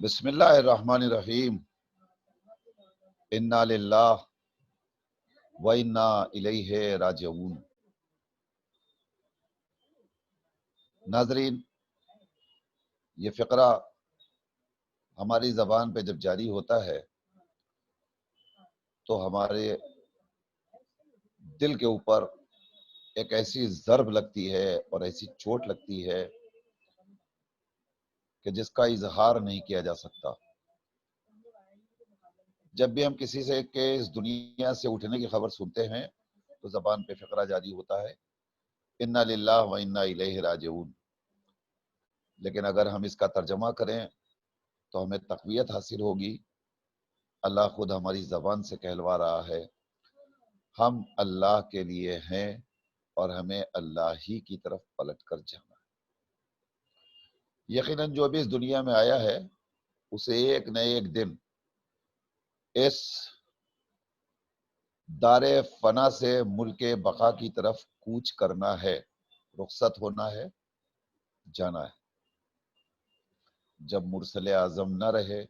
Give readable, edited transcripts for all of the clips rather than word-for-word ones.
بسم اللہ الرحمن الرحیم۔ انا للہ و انا الیہ راجعون۔ ناظرین، یہ فقرہ ہماری زبان پہ جب جاری ہوتا ہے تو ہمارے دل کے اوپر ایک ایسی ضرب لگتی ہے اور ایسی چوٹ لگتی ہے کہ جس کا اظہار نہیں کیا جا سکتا۔ جب بھی ہم کسی سے کہ اس دنیا سے اٹھنے کی خبر سنتے ہیں تو زبان پہ فقرہ جاری ہوتا ہے انا للہ و انا الیہ راجعون، لیکن اگر ہم اس کا ترجمہ کریں تو ہمیں تقویت حاصل ہوگی۔ اللہ خود ہماری زبان سے کہلوا رہا ہے ہم اللہ کے لیے ہیں اور ہمیں اللہ ہی کی طرف پلٹ کر جانا ہے۔ یقیناً جو بھی اس دنیا میں آیا ہے اسے ایک نہ ایک دن اس دار فنا سے ملک بقا کی طرف کوچ کرنا ہے، رخصت ہونا ہے، جانا ہے۔ جب مرسل اعظم نہ رہے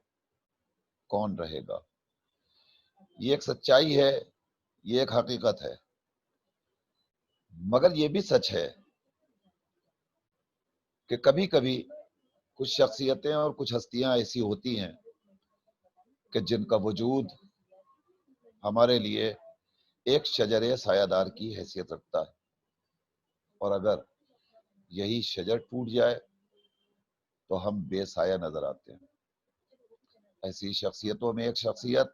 کون رہے گا؟ یہ ایک سچائی ہے، یہ ایک حقیقت ہے، مگر یہ بھی سچ ہے کہ کبھی کبھی کچھ شخصیتیں اور کچھ ہستیاں ایسی ہوتی ہیں کہ جن کا وجود ہمارے لیے ایک شجر سایہ دار کی حیثیت رکھتا ہے، اور اگر یہی شجر ٹوٹ جائے تو ہم بے سایہ نظر آتے ہیں۔ ایسی شخصیتوں میں ایک شخصیت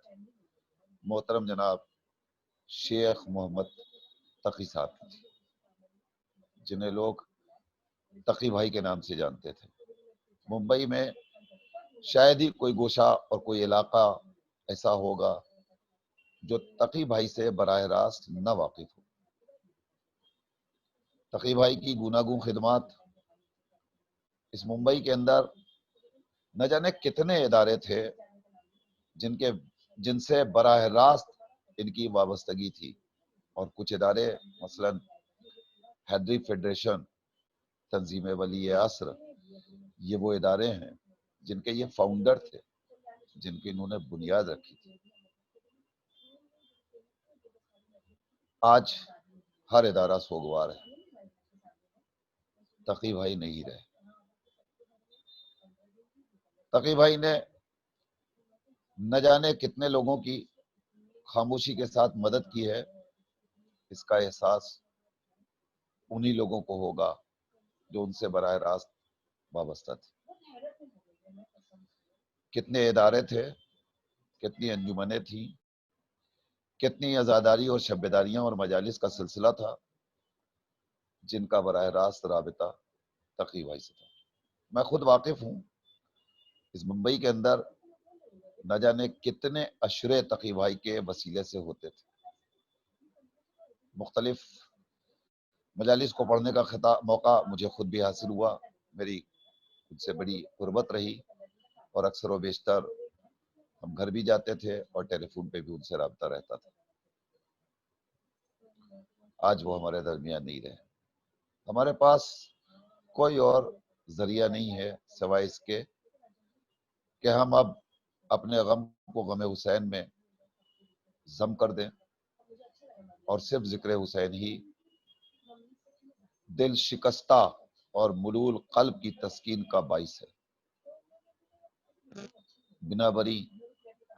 محترم جناب شیخ محمد تقی صاحب کی تھی، جنہیں لوگ تقی بھائی کے نام سے جانتے تھے۔ ممبئی میں شاید ہی کوئی گوشہ اور کوئی علاقہ ایسا ہوگا جو تقی بھائی سے براہ راست نہ واقف ہو۔ تقی بھائی کی گوناگون خدمات اس ممبئی کے اندر نہ جانے کتنے ادارے تھے جن سے براہ راست ان کی وابستگی تھی، اور کچھ ادارے مثلا حیدری فیڈریشن، تنظیم ولی عصر، یہ وہ ادارے ہیں جن کے یہ فاؤنڈر تھے، جن کی انہوں نے بنیاد رکھی تھی۔ آج ہر ادارہ سوگوار ہے، تقی بھائی نہیں رہے۔ تقی بھائی نے نہ جانے کتنے لوگوں کی خاموشی کے ساتھ مدد کی ہے، اس کا احساس انہی لوگوں کو ہوگا جو ان سے براہ راست وابستہ تھے۔ کتنے ادارے تھے، کتنی انجمنیں تھیں، کتنی عزاداری اور شبیداریاں اور مجالس کا سلسلہ تھا جن کا براہ راست رابطہ تقی بھائی سے تھا۔ میں خود واقف ہوں، اس ممبئی کے اندر نہ جانے کتنے عشرے تقی بھائی کے وسیلے سے ہوتے تھے۔ مختلف مجالس کو پڑھنے کا موقع مجھے خود بھی حاصل ہوا، میری ان سے بڑی قربت رہی، اور اکثر و بیشتر ہم گھر بھی جاتے تھے اور ٹیلی فون پہ بھی ان سے رابطہ رہتا تھا۔ آج وہ ہمارے درمیان نہیں رہے۔ ہمارے پاس کوئی اور ذریعہ نہیں ہے سوائے اس کے کہ ہم اب اپنے غم کو غم حسین میں ضم کر دیں، اور صرف ذکر حسین ہی دل شکستہ اور ملول قلب کی تسکین کا باعث ہے۔ بنا بری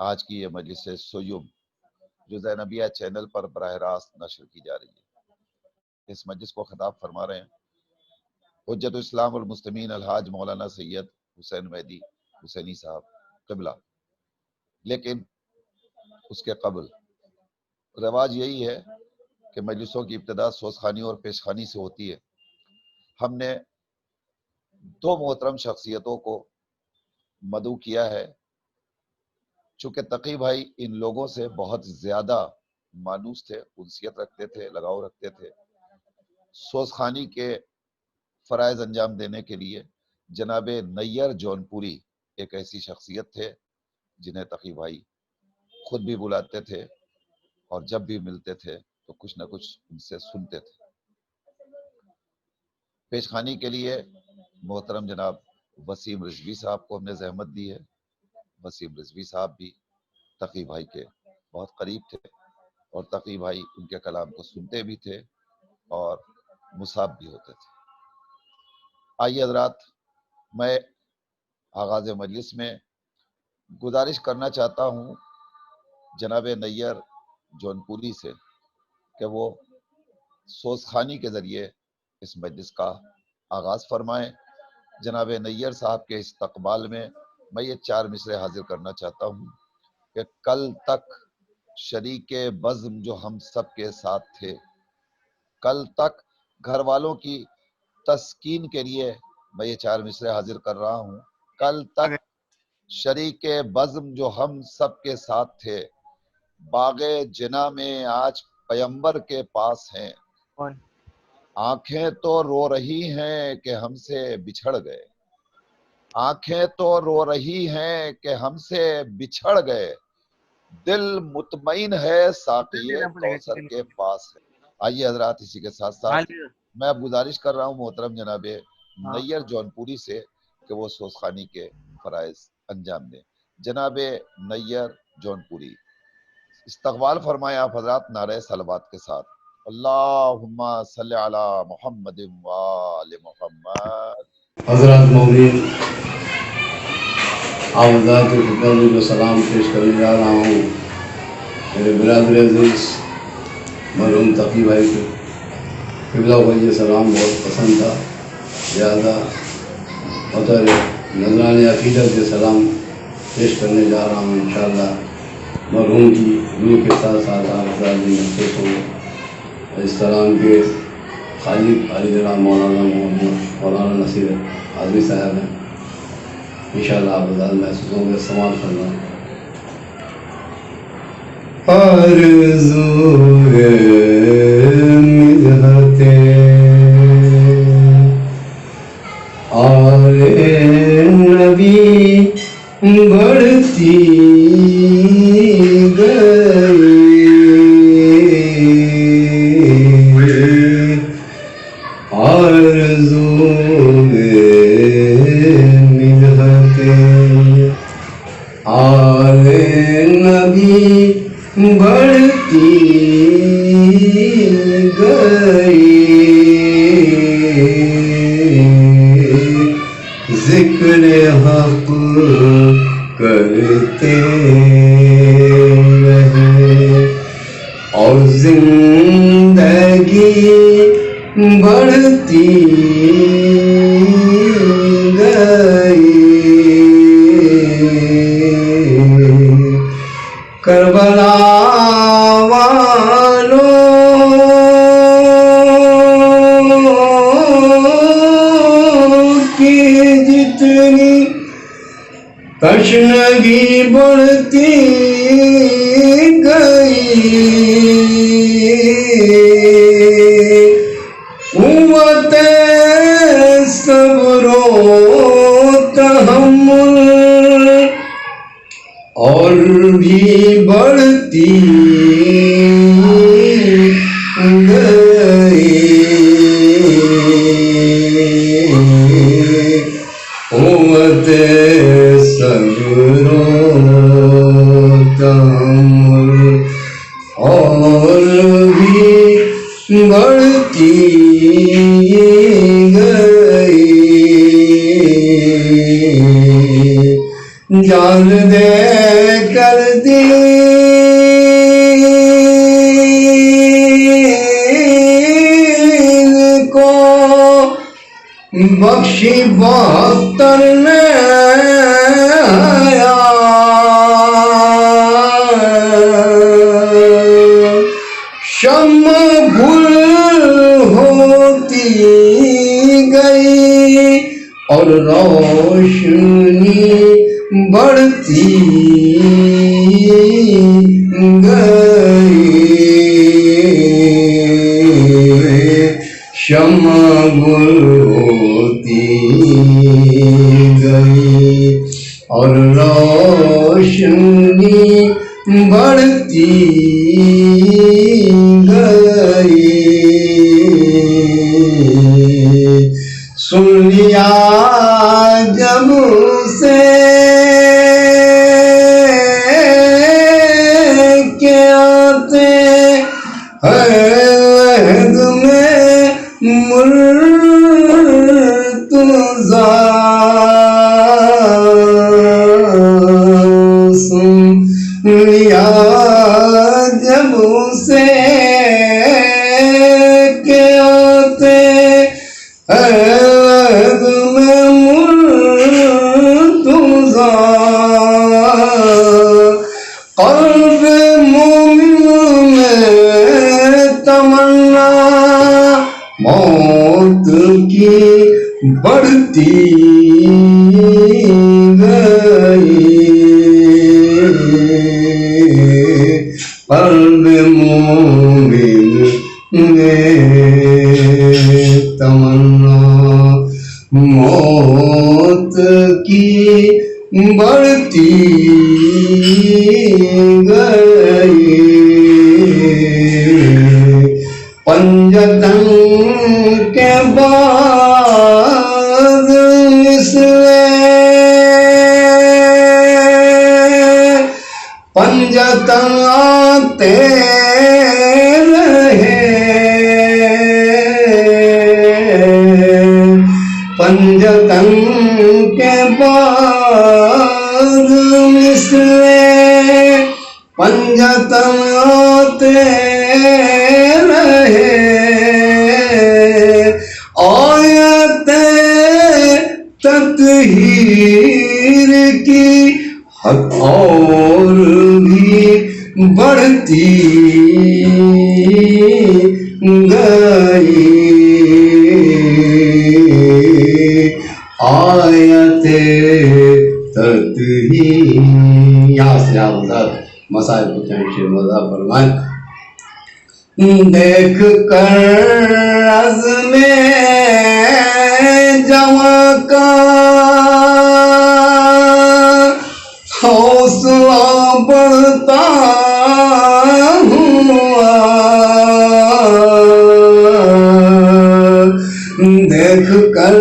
آج کی یہ مجلس سیوم جو زینبیہ چینل پر براہ راست نشر کی جا رہی ہے، اس مجلس کو خطاب فرما رہے ہیں حجت اسلام والمسلمین الحاج مولانا سید حسین مہدی حسینی صاحب قبلہ۔ لیکن اس کے قبل رواج یہی ہے کہ مجلسوں کی ابتدا سوزخانی اور پیشخانی سے ہوتی ہے۔ ہم نے دو محترم شخصیتوں کو مدعو کیا ہے، چونکہ تقی بھائی ان لوگوں سے بہت زیادہ مانوس تھے، انسیت رکھتے تھے، لگاؤ رکھتے تھے۔ سوزخانی کے فرائض انجام دینے کے لیے جناب نیر جون پوری ایک ایسی شخصیت تھے جنہیں تقی بھائی خود بھی بلاتے تھے، اور جب بھی ملتے تھے تو کچھ نہ کچھ ان سے سنتے تھے۔ پیشخانی کے لیے محترم جناب وسیم رضوی صاحب کو ہم نے زحمت دی ہے، وسیم رضوی صاحب بھی تقی بھائی کے بہت قریب تھے، اور تقی بھائی ان کے کلام کو سنتے بھی تھے اور مصاب بھی ہوتے تھے۔ آئیے حضرات، میں آغاز مجلس میں گزارش کرنا چاہتا ہوں جناب نیر جونپوری سے کہ وہ سوزخانی کے ذریعے اس مجلس کا آغاز فرمائیں۔ جناب نیر صاحب کے استقبال میں میں یہ 4 مصرے حاضر کرنا چاہتا ہوں کہ کل تک شریک بزم جو ہم سب کے ساتھ تھے، کل تک گھر والوں کی تسکین کے لیے میں یہ 4 مصرے حاضر کر رہا ہوں۔ کل تک شریک بزم جو ہم سب کے ساتھ تھے، باغ جنا میں آج پیمبر کے پاس ہیں، آنکھیں تو رو رہی ہیں کہ ہم سے بچھڑ گئے، آنکھیں تو رو رہی ہیں کہ ہم سے بچھڑ گئے، دل مطمئن ہے ساقی کوثر کے پاس ہے۔ آئیے حضرات، اسی کے ساتھ ساتھ میں اب گزارش کر رہا ہوں محترم جناب نیر جونپوری سے کہ وہ سوزخانی کے فرائض انجام دیں۔ جناب نیر جونپوری، استقبال فرمائیں آپ حضرات نعرہ صلوات کے ساتھ۔ اللہم صلی علی محمد وآل محمد۔ حضرات مومنین، آپ حضرات کی خدمت میں جو سلام پیش کرنے جا رہا ہوں، میرے برادر عزیز مرحوم تقی بھائی کو قبلہ کو یہ سلام بہت پسند تھا، لہٰذا بطور نذران عقیدت یہ سلام پیش کرنے جا رہا ہوں۔ انشاءاللہ مرحوم کی روح کے ساتھ ساتھ آپ حضرات بھی محسوس ہوں۔ اس کلام کے خالق علی جناب مولانا نصیر اعظمی صاحب ہیں، انشاءاللہ آپ حضرات محسوس ہوں گے، سماعت کرنا۔ آرزوئے مدحت آل نبی بڑھتی گئی، آرزوئے مدحت آل نبی بڑھتی گئی، ذکر حق کرتے رہے اور زندگی بڑھتی گئی، کربلا والوں کی جتنی تشنگی بڑھتی گئی، قوت صبر و تحمل اور بھی بڑھتی گئی، قوت صبر و تحمل اور بھی بڑھتی گئی، جان دے کر دل کو بخشی 72 نیا، شمع گل ہوتی گئی اور روشنی بڑھتی گئی، شمع گل ہوتی گئی اور روشنی بڑھتی گئی، سن لیا جب سے آتے عہد میں مرتضیٰ سن لیا جب سے کہ آتے عہد میں مرتضیٰ قلب مومن میں تمنا موت کی بڑھتی گئی قلب مومن میں تمنا موت کی بڑھتی گئی پنجتن کے بعد پنجتن آتے رہے پنجتن کے بعد پنجتن آتے رہے آیت تطہیر کی حد اور بھی بڑھتی گئی آیت تطہیر یہاں سے آپ مسائل کو چاہیے مزہ فرمائیں دیکھ کر عزم جواں کا حوصلہ بڑھتا ہوا دیکھ کر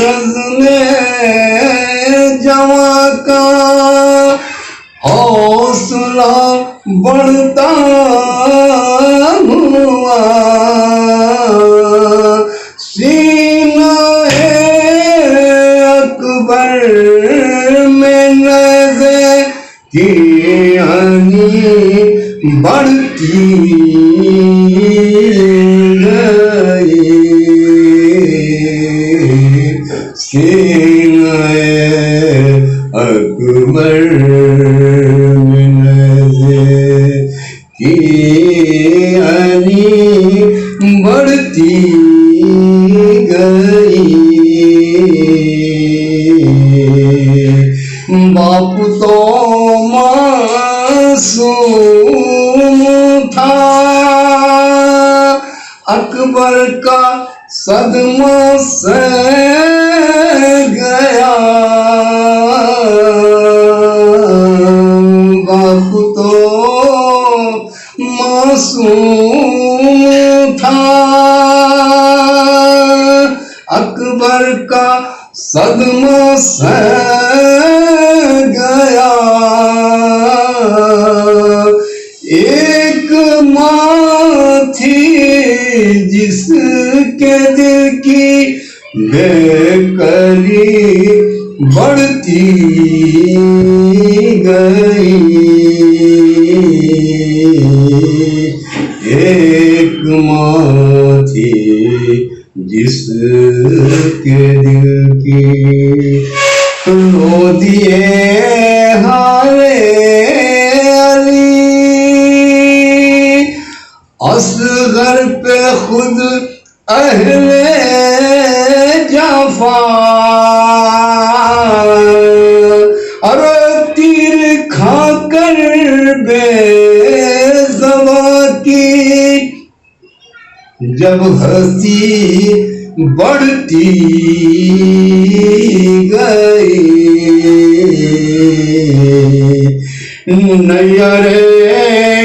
عزم جواں کا حوصلہ بڑھتا ہوا سینہ اکبر میں نظر کی بڑھتی گئی سینہ اکبر میں نظر کی بڑھتی گئی باپ تو معصوم تھا اکبر کا صدمہ سہ گیا باپ تو معصوم تھا اکبر کا صدمہ سہ گیا ایک ماں تھی جس کے دل کی بے قراری بڑھتی گئی ایک ماں تھی جس کے دل کی رو دیے ہارے علی اصغر پہ خود اہل جعفر اور تیر کھا کر بے زباں کی جب ہستی بڑھتی گئی نیر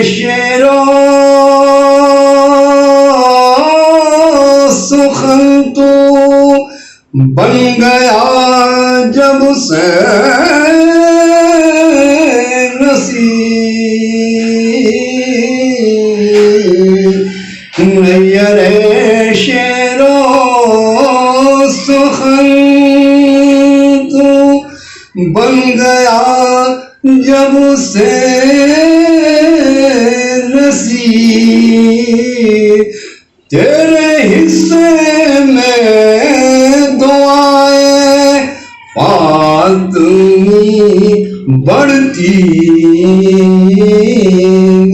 شیرو سخن تو بن گیا جب سے نصیب نیر شعر و سخن تو بن گیا جب سے نصیب، تیرے حصے میں دعائیں فاطمی بڑھتی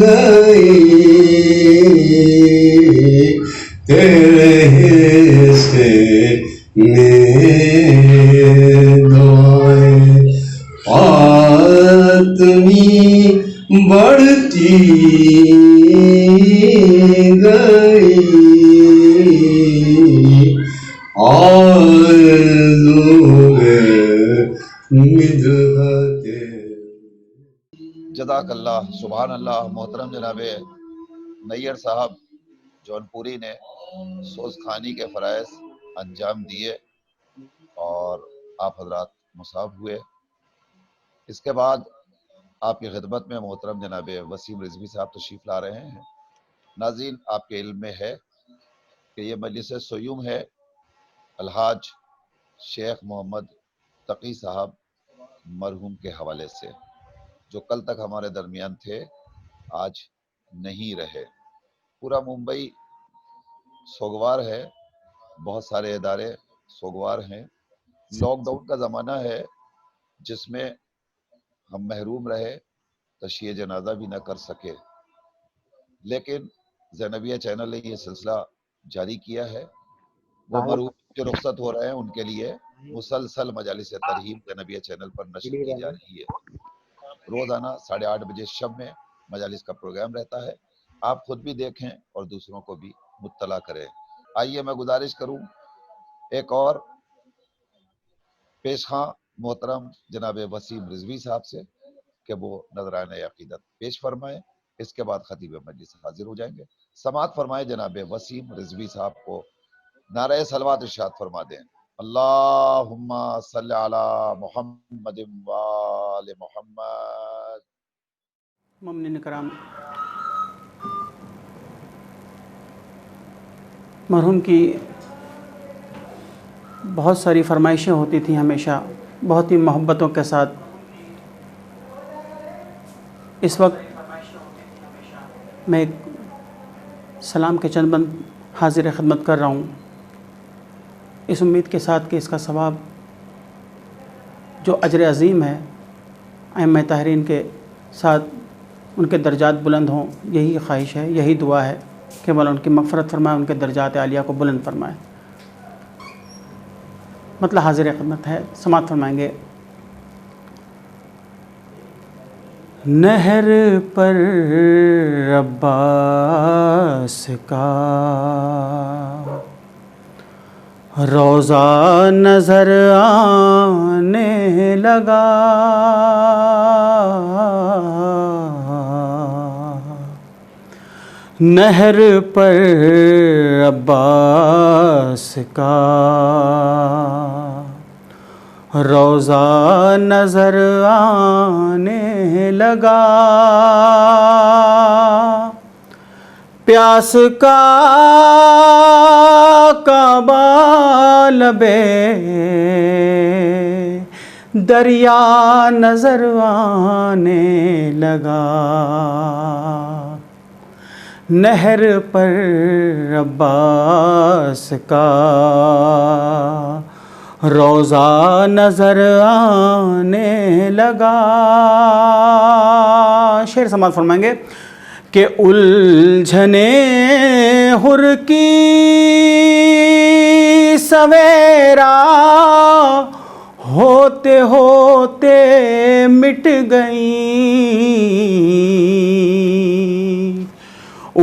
گئی، تیرے حصے میں دعائیں فاطمی بڑھتی گئی، آرزوئے مدحت۔ جزاک اللہ، سبحان اللہ۔ محترم جناب نیر صاحب جون پوری نے سوز خانی کے فرائض انجام دیے اور آپ حضرات مصاب ہوئے۔ اس کے بعد آپ کی خدمت میں محترم جناب وسیم رضوی صاحب تشریف لا رہے ہیں۔ ناظرین، آپ کے علم میں ہے کہ یہ مجلس سیوم ہے الحاج شیخ محمد تقی صاحب مرحوم کے حوالے سے، جو کل تک ہمارے درمیان تھے، آج نہیں رہے۔ پورا ممبئی سوگوار ہے، بہت سارے ادارے سوگوار ہیں۔ لاک ڈاؤن کا زمانہ ہے جس میں ہم محروم رہے، تشییع جنازہ بھی نہ کر سکے، لیکن زینبیہ چینل نے یہ سلسلہ جاری کیا ہے۔ وہ مرحوم جو رخصت ہو رہے ہیں ان کے لیے مسلسل مجالس ترحیم زینبیہ چینل پر نشر کی جا رہی ہے۔ روزانہ 8:30 بجے شب میں مجالس کا پروگرام رہتا ہے، آپ خود بھی دیکھیں اور دوسروں کو بھی مطلع کریں۔ آئیے میں گزارش کروں ایک اور پیش خواں محترم جناب وسیم رضوی صاحب سے کہ وہ نذرانہ عقیدت پیش فرمائیں، اس کے بعد خطیب مجلس حاضر ہو جائیں گے۔ سماعت فرمائیں جناب وسیم رضوی صاحب کو، نعرہ صلوات ارشاد فرما دیں۔ اللہم صلی علی محمد وآل محمد۔ مومنین کرام، مرحوم کی بہت ساری فرمائشیں ہوتی تھیں، ہمیشہ بہت ہی محبتوں کے ساتھ۔ اس وقت میں ایک سلام کے چند بند حاضر خدمت کر رہا ہوں، اس امید کے ساتھ کہ اس کا ثواب جو اجر عظیم ہے ائمہ طاہرین کے ساتھ ان کے درجات بلند ہوں، یہی خواہش ہے، یہی دعا ہے کہ مولا ان کی مغفرت فرمائے، ان کے درجات عالیہ کو بلند فرمائے۔ مطلب حاضر خدمت ہے، سماعت فرمائیں گے۔ نہر پر عباس کا روضہ نظر آنے لگا، نہر پر عباس کا روضہ نظر آنے لگا، پیاس کا کعبہ لبے دریا نظر آنے لگا، نہر پر عباس کا روضہ نظر آنے لگا۔ شعر سماعت فرمائیں گے کہ الجھنے حر کی سویرا ہوتے ہوتے مٹ گئیں،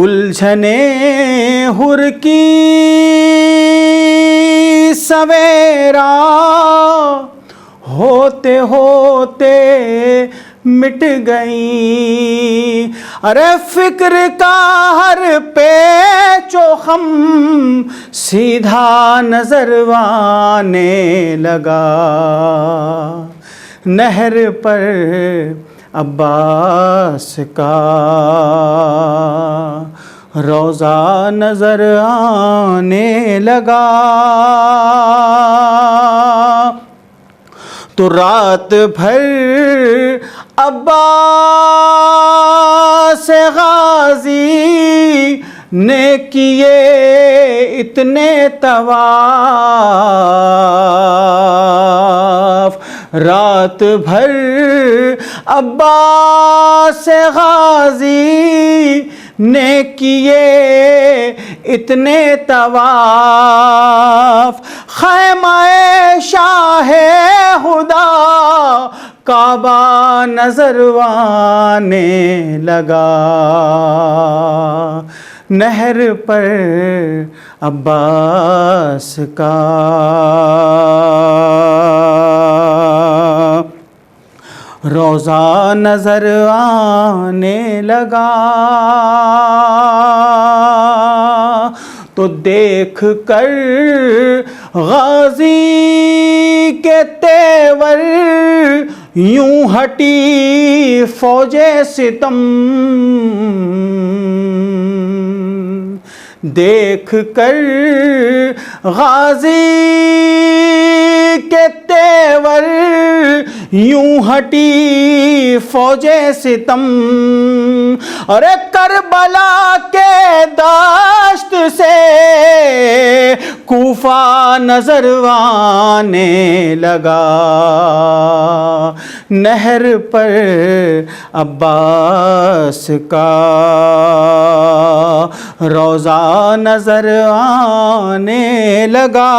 الجھنے حر کی سویرا ہوتے ہوتے مٹ گئیں، ارے فکر کا ہر پیچ و خم سیدھا نظر آنے لگا، نہر پر عباس کا روضہ نظر آنے لگا تو رات بھر عباس غازی نے کیے اتنے طواف، رات بھر عباس غازی نے کیے اتنے طواف، خیمہ شاہ خدا کعبہ نظر آنے لگا، نہر پر عباس کا روضہ نظر آنے لگا تو دیکھ کر غازی کے تیور یوں ہٹی فوج ستم، دیکھ کر غازی کے تیور یوں ہٹی فوج ستم، ارے کربلا کے دشت سے کوفہ نظر آنے لگا، نہر پر عباس کا روضہ نظر آنے لگا۔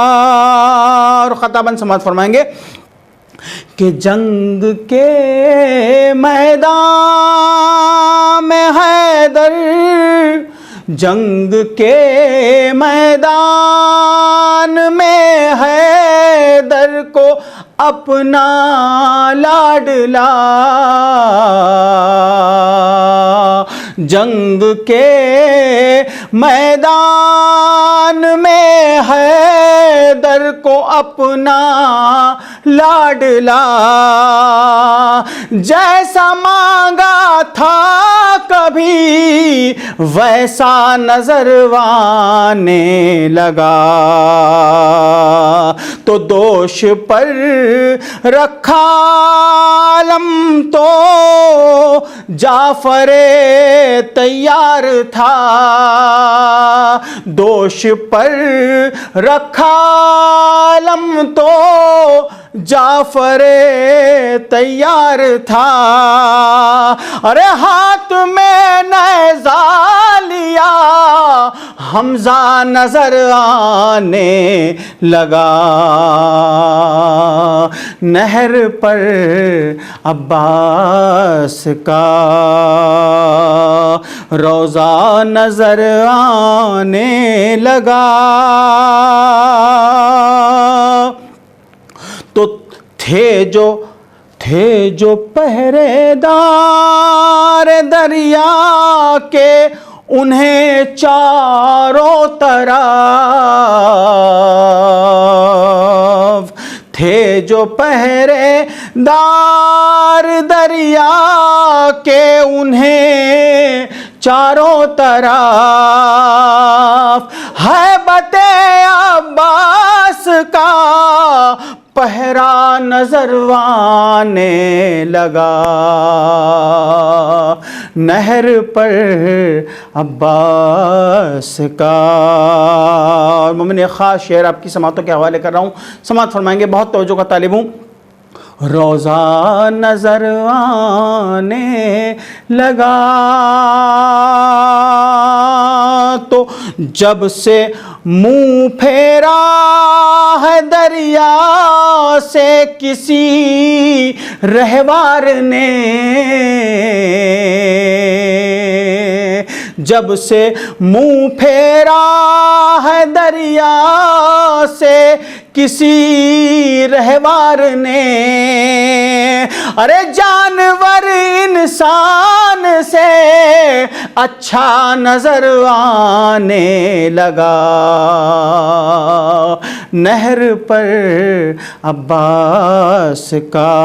اور خطاباً سماعت فرمائیں گے کہ جنگ کے میدان میں حیدر، جنگ کے میدان میں حیدر کو اپنا لاڈلا، جنگ کے میدان میں حیدر کو اپنا لاڈلا، جیسا مانگا تھا کبھی ویسا نظر آنے لگا، تو دوش پر رکھا علم تو جعفر تیار تھا، دوش پر رکھا علم تو جعفر تیار تھا، ارے ہاتھ میں نیزہ لیا حمزہ نظر آنے لگا، نہر پر عباس کا روضہ نظر آنے لگا، تو تھے جو پہرے دار دریا کے انہیں چاروں طرف، تھے جو پہرے دار دریا کے انہیں چاروں طرف، ہیبت عباس کا پہرا نظر آنے لگا، نہر پر عباس کا۔ اور مومن خاص شعر آپ کی سماعتوں کے حوالے کر رہا ہوں، سماعت فرمائیں گے، بہت توجہ کا طالب ہوں۔ روضہ نظر آنے لگا تو جب سے منہ پھیرا ہے دریا سے کسی رہوار نے، جب سے منہ پھیرا ہے دریا سے کسی رہوار نے، ارے جانور انسان سے اچھا نظر آنے لگا، نہر پر عباس کا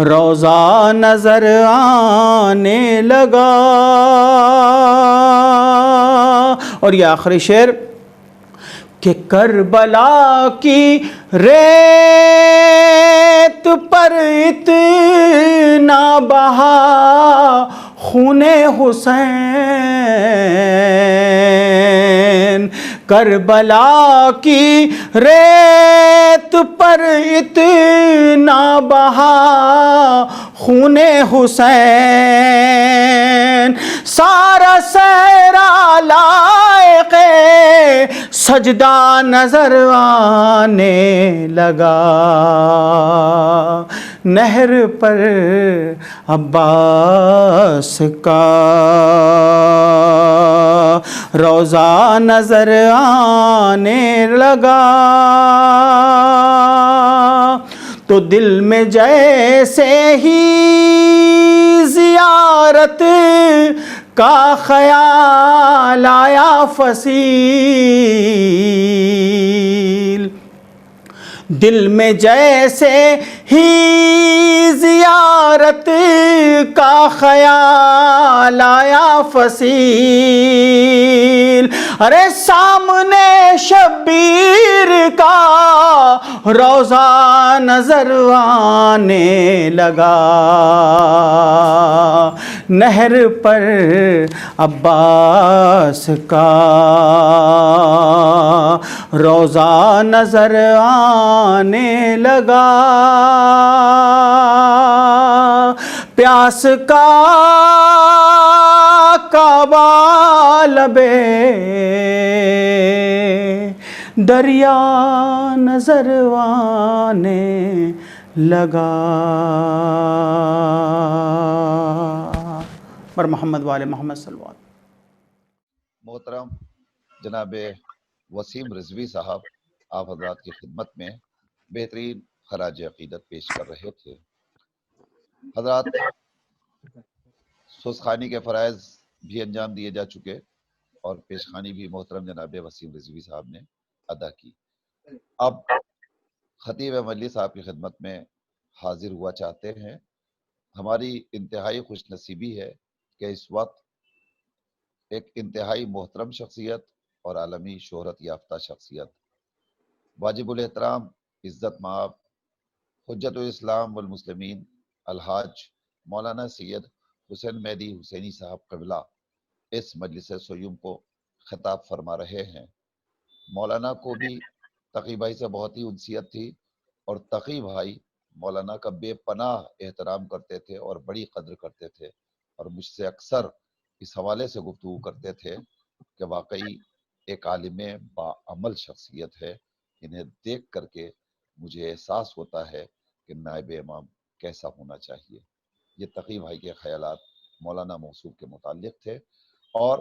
روضہ نظر آنے لگا۔ اور یہ آخری شعر کہ کربلا کی ریت پر اتنا بہا خون حسین، کربلا کی ریت پر اتنا بہا خون حسین، سارا صحرا لائق سجدہ نظر آنے لگا، نہر پر عباس کا روضہ نظر آنے لگا۔ تو دل میں جیسے ہی زیارت کا خیال آیا فصیل، دل میں جیسے ہی زیارت کا خیال آیا فصیل، ارے سامنے شبیر کا روضہ نظر آنے لگا، نہر پر عباس کا روضہ نظر آنے لگا، پیاس کا کعبہ لبے دریا نظر آنے لگا۔ پر محمد وآل محمد صلی اللہ علیہ وسلم۔ محترم جناب وسیم رضوی صاحب آپ حضرات کی خدمت میں بہترین خراج عقیدت پیش کر رہے تھے۔ حضرات سوزخانی کے فرائض بھی انجام دیے جا چکے اور پیشخانی بھی محترم جناب وسیم رضوی صاحب نے ادا کی۔ اب خطیب مجلس صاحب کی خدمت میں حاضر ہوا چاہتے ہیں۔ ہماری انتہائی خوش نصیبی ہے کہ اس وقت ایک انتہائی محترم شخصیت اور عالمی شہرت یافتہ شخصیت، واجب الاحترام عزت مآب حجت الاسلام والمسلمین الحاج مولانا سید حسین مہدی حسینی صاحب قبلہ اس مجلس سیوم کو خطاب فرما رہے ہیں۔ مولانا کو بھی تقی بھائی سے بہت ہی انسیت تھی اور تقی بھائی مولانا کا بے پناہ احترام کرتے تھے اور بڑی قدر کرتے تھے، اور مجھ سے اکثر اس حوالے سے گفتگو کرتے تھے کہ واقعی ایک عالم باعمل شخصیت ہے، انہیں دیکھ کر کے مجھے احساس ہوتا ہے کہ نائب امام کیسا ہونا چاہیے۔ یہ تقی بھائی کے خیالات مولانا موصوف کے متعلق تھے، اور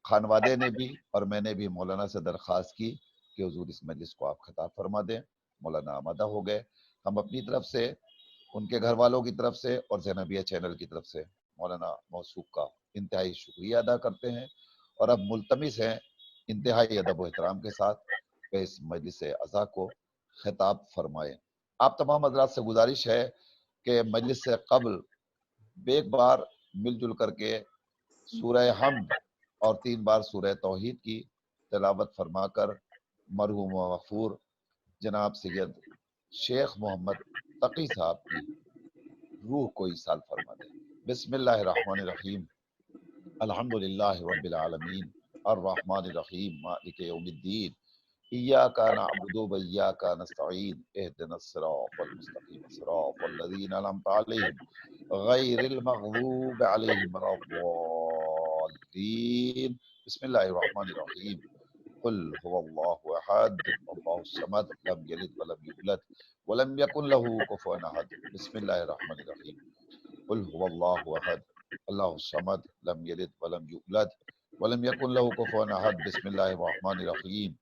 خانوادے نے بھی اور میں نے بھی مولانا سے درخواست کی کہ حضور اس مجلس کو آپ خطاب فرما دیں۔ مولانا آمادہ ہو گئے۔ ہم اپنی طرف سے، ان کے گھر والوں کی طرف سے اور زینبیہ چینل کی طرف سے مولانا موصوف کا انتہائی شکریہ ادا کرتے ہیں، اور اب ملتمس ہیں انتہائی ادب و احترام کے ساتھ کہ اس مجلس عزا کو خطاب فرمائیں۔ آپ تمام حضرات سے گزارش ہے کہ مجلس سے قبل ایک بار مل جل کر کے سورہ حمد اور 3 بار سورہ توحید کی تلاوت فرما کر مرحوم و مغفور جناب سید شیخ محمد تقی صاحب کی روح کو ایصال فرما دیں۔ بسم اللہ الرحمن الرحیم، الحمدللہ رب العالمین، الرحمن الرحیم، مالک یوم الدین، ایاک نعبد و ایاک نستعین، اہدنا الصراط المستقیم، صراط الذین انعمت علیہم غیر المغضوب علیہم ولا الضالین۔ بسم اللہ الرحمن الرحیم، قل هو اللہ احد اللہ الصمد لم یلد ولم یولد ولم یکن له کفوا احد۔ بسم اللہ الرحمن الرحیم، قل هو اللہ احد اللہ الصمد لم یلد ولم یولد ولم يكن له كفوا أحد. بسم الله الرحمن الرحيم.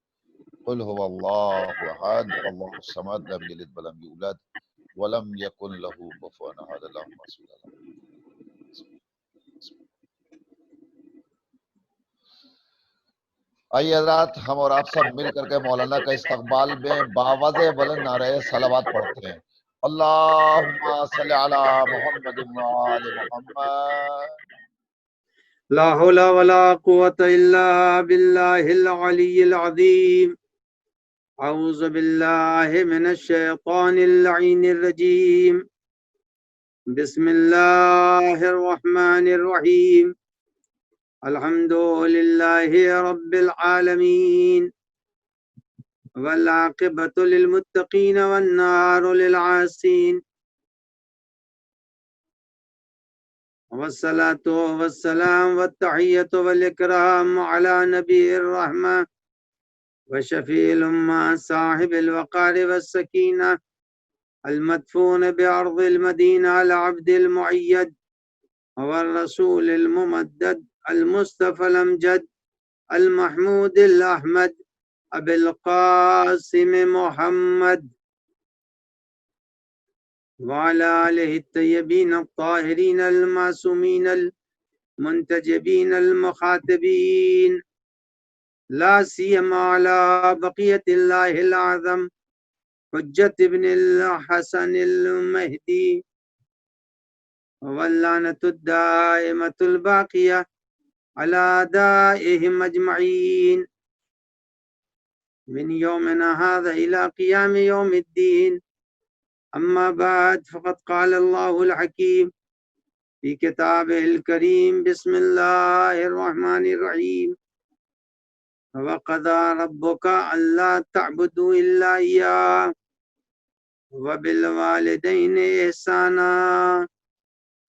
قل هو الله أحد الله الصمد لم يلد ولم يولد ولم يكن له كفوا أحد. اللهم صل على آئیے حضرات، ہم اور آپ سب مل کر کے مولانا کا استقبال میں باوضع بلند نعرہ صلوات پڑھتے ہیں. اللہم صلی علی محمد وآل محمد. لا حول ولا قوة إلا بالله العلي العظيم. أعوذ بالله من الشيطان اللعين الرجيم. بسم الله الرحمن الرحيم. الحمد لله رب العالمين والعاقبة للمتقين والنار للعاصين والصلاة والسلام والتحية والإكرام على نبي الرحمة وشفيع الأمة صاحب الوقار والسكينة المدفون بأرض المدينة العبد المؤيد والرسول الممدد المصطفى الأمجد المحمود الأحمد أبي القاسم محمد وعلى آله الطيبين الطاهرين المعصومين المنتجبين المخاطبين لا سيما على بقية الله الأعظم حجة ابن الحسن المهدي واللعنة الدائمة الباقية على أعدائهم أجمعين من يومنا هذا إلى قيام يوم الدين. أما بعد، فقد قال الله الحكيم في كتابه الكريم: بسم الله الرحمن الرحيم. وقضى ربك ألا تعبدوا إلا إياه وبالوالدين إحسانا.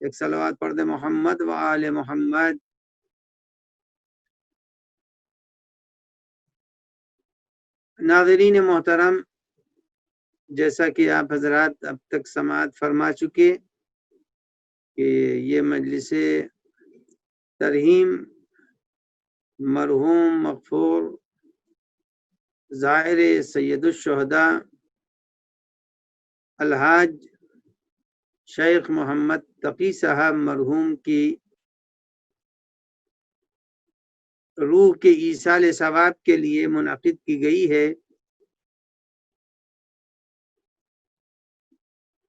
ایک صلوات پڑھ دے محمد و آل محمد. ناظرین محترم، جیسا کہ آپ حضرات اب تک سماعت فرما چکے کہ یہ مجلس ترحیم مرحوم مغفور ظاہر سید الشہداء الحاج شیخ محمد تقی صاحب مرحوم کی روح کے ایصال ثواب کے لیے منعقد کی گئی ہے.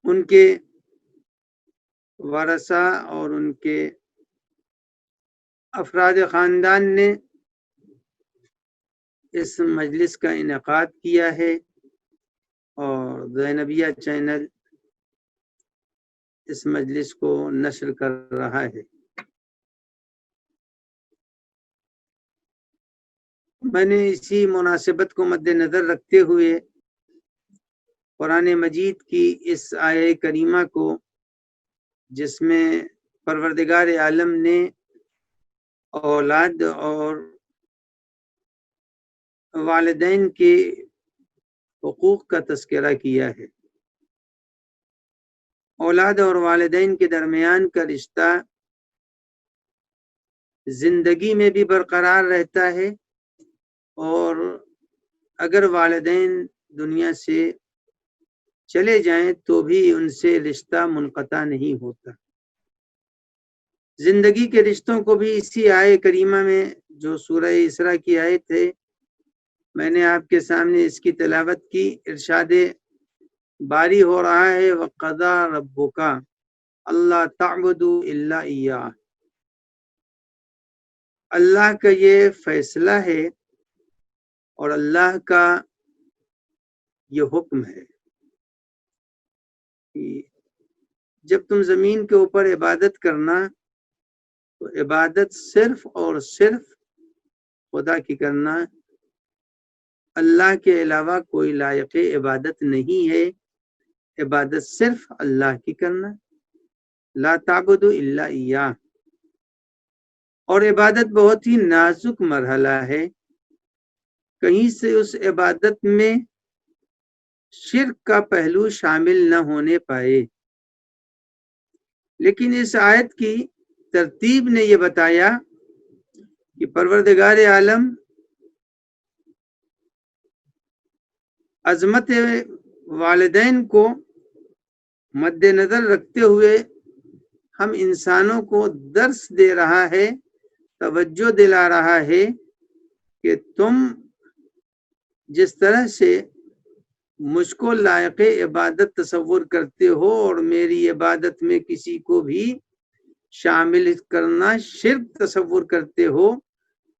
ان کے ورثہ اور ان کے افراد خاندان نے اس مجلس کا انعقاد کیا ہے اور زینبیہ چینل اس مجلس کو نشر کر رہا ہے. میں نے اسی مناسبت کو مد نظر رکھتے ہوئے قرآن مجید کی اس آیہ کریمہ کو، جس میں پروردگار عالم نے اولاد اور والدین کے حقوق کا تذکرہ کیا ہے، اولاد اور والدین کے درمیان کا رشتہ زندگی میں بھی برقرار رہتا ہے، اور اگر والدین دنیا سے چلے جائیں تو بھی ان سے رشتہ منقطع نہیں ہوتا. زندگی کے رشتوں کو بھی اسی آیہ کریمہ میں، جو سورہ اسراء کی آیت ہے، میں نے آپ کے سامنے اس کی تلاوت کی. ارشاد باری ہو رہا ہے: وَقَضَى رَبُّكَ أَلَّا تَعْبُدُوا إِلَّا إِيَّاهُ. اللہ کا یہ فیصلہ ہے اور اللہ کا یہ حکم ہے کہ جب تم زمین کے اوپر عبادت کرنا تو عبادت صرف اور صرف خدا کی کرنا. اللہ کے علاوہ کوئی لائق عبادت نہیں ہے، عبادت صرف اللہ کی کرنا. لا تعبدوا الا ایاہ. اور عبادت بہت ہی نازک مرحلہ ہے، کہیں سے اس عبادت میں شرک کا پہلو شامل نہ ہونے پائے. لیکن اس آیت کی ترتیب نے یہ بتایا کہ پروردگار عالم عظمت والدین کو مد نظر رکھتے ہوئے ہم انسانوں کو درس دے رہا ہے، توجہ دلا رہا ہے کہ تم جس طرح سے مجھ کو لائق عبادت تصور کرتے ہو اور میری عبادت میں کسی کو بھی شامل کرنا شرک تصور کرتے ہو،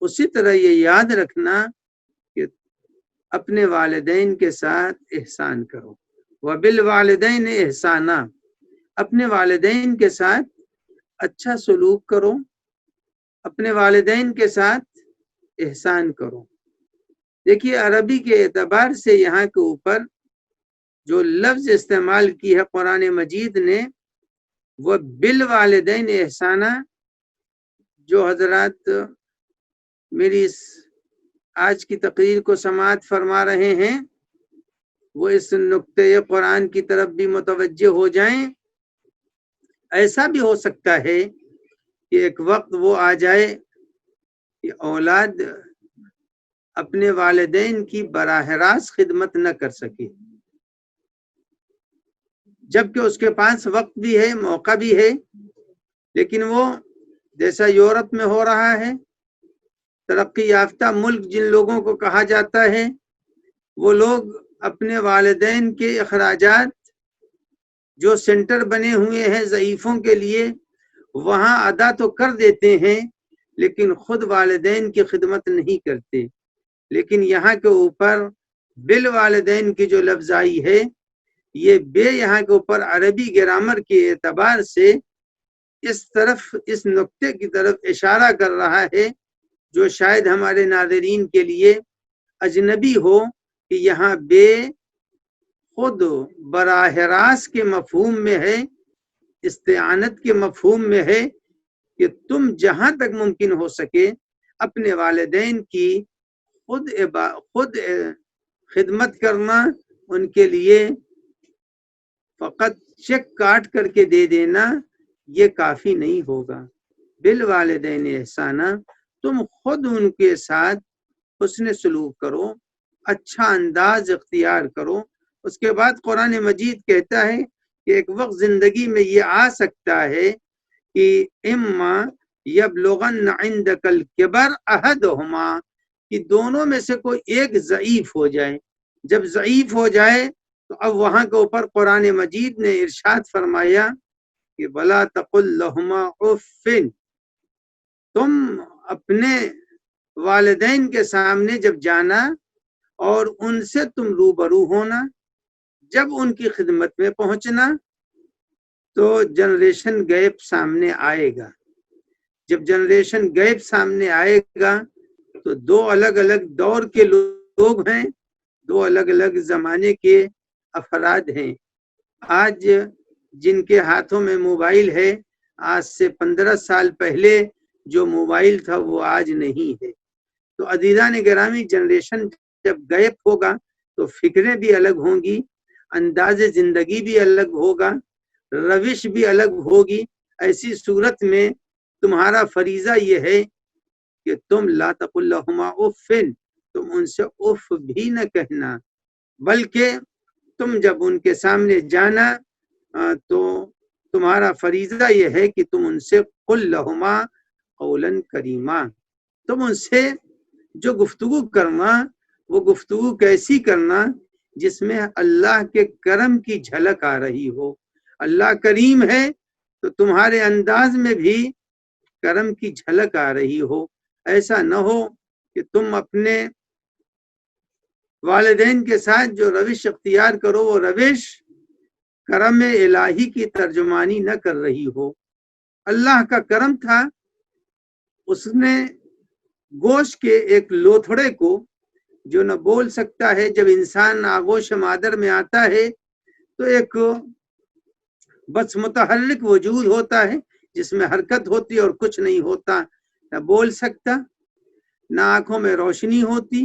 اسی طرح یہ یاد رکھنا کہ اپنے والدین کے ساتھ احسان کرو۔ وبالوالدین احسانا، اپنے والدین کے ساتھ اچھا سلوک کرو، اپنے والدین کے ساتھ احسان کرو۔ دیکھیے عربی کے اعتبار سے یہاں کے اوپر جو لفظ استعمال کی ہے قرآن مجید نے وہ بالوالدین احسانہ، جو حضرات میری اس آج کی تقریر کو سماعت فرما رہے ہیں وہ اس نقطۂ قرآن کی طرف بھی متوجہ ہو جائیں۔ ایسا بھی ہو سکتا ہے کہ ایک وقت وہ آ جائے کہ اولاد اپنے والدین کی براہ راست خدمت نہ کر سکے، جبکہ اس کے پاس وقت بھی ہے، موقع بھی ہے، لیکن وہ جیسا یورپ میں ہو رہا ہے، ترقی یافتہ ملک جن لوگوں کو کہا جاتا ہے، وہ لوگ اپنے والدین کے اخراجات جو سینٹر بنے ہوئے ہیں ضعیفوں کے لیے وہاں ادا تو کر دیتے ہیں، لیکن خود والدین کی خدمت نہیں کرتے۔ لیکن یہاں کے اوپر بالوالدین کی جو لفظ آئی ہے، یہ بے یہاں کے اوپر عربی گرامر کے اعتبار سے اس نقطے کی طرف اشارہ کر رہا ہے جو شاید ہمارے ناظرین کے لیے اجنبی ہو، کہ یہاں بے خود براہ راست کے مفہوم میں ہے، استعانت کے مفہوم میں ہے کہ تم جہاں تک ممکن ہو سکے اپنے والدین کی خود خدمت کرنا، ان کے لیے فقط چیک کاٹ کر کے دے دینا یہ کافی نہیں ہوگا۔ بالوالدین احسانہ، تم خود ان کے ساتھ حسن سلوک کرو، اچھا انداز اختیار کرو۔ اس کے بعد قرآن مجید کہتا ہے کہ ایک وقت زندگی میں یہ آ سکتا ہے کہ اما یبلغن عندک الکبر احدہما، کہ دونوں میں سے کوئی ایک ضعیف ہو جائے۔ جب ضعیف ہو جائے تو اب وہاں کے اوپر قرآن مجید نے ارشاد فرمایا کہ وَلَا تَقُلْ لَهُمَا اُفٍّ، تم اپنے والدین کے سامنے جب جانا اور ان سے تم روبرو ہونا، جب ان کی خدمت میں پہنچنا تو جنریشن گیپ سامنے آئے گا۔ جب جنریشن گیپ سامنے آئے گا تو دو الگ الگ دور کے لوگ ہیں، دو الگ الگ زمانے کے افراد ہیں۔ آج جن کے ہاتھوں میں موبائل ہے، آج سے 15 سال پہلے جو موبائل تھا وہ آج نہیں ہے۔ تو عزیزان گرامی، جنریشن جب گیپ ہوگا تو فکریں بھی الگ ہوں گی، انداز زندگی بھی الگ ہوگا، روش بھی الگ ہوگی۔ ایسی صورت میں تمہارا فریضہ یہ ہے کہ تم لا تقل لہما اف، تم ان سے اف بھی نہ کہنا، بلکہ تم جب ان کے سامنے جانا تو تمہارا فریضہ یہ ہے کہ تم ان سے قل لہما قولا کریما، تم ان سے جو گفتگو کرنا وہ گفتگو کیسی کرنا جس میں اللہ کے کرم کی جھلک آ رہی ہو۔ اللہ کریم ہے تو تمہارے انداز میں بھی کرم کی جھلک آ رہی ہو۔ ایسا نہ ہو کہ تم اپنے والدین کے ساتھ جو روش اختیار کرو وہ روش کرم الہی کی ترجمانی نہ کر رہی ہو۔ اللہ کا کرم تھا، اس نے گوشت کے ایک لوتھڑے کو جو نہ بول سکتا ہے، جب انسان آغوش مادر میں آتا ہے تو ایک بس متحرک وجود ہوتا ہے جس میں حرکت ہوتی اور کچھ نہیں ہوتا، نہ بول سکتا، نہ آنکھوں میں روشنی ہوتی،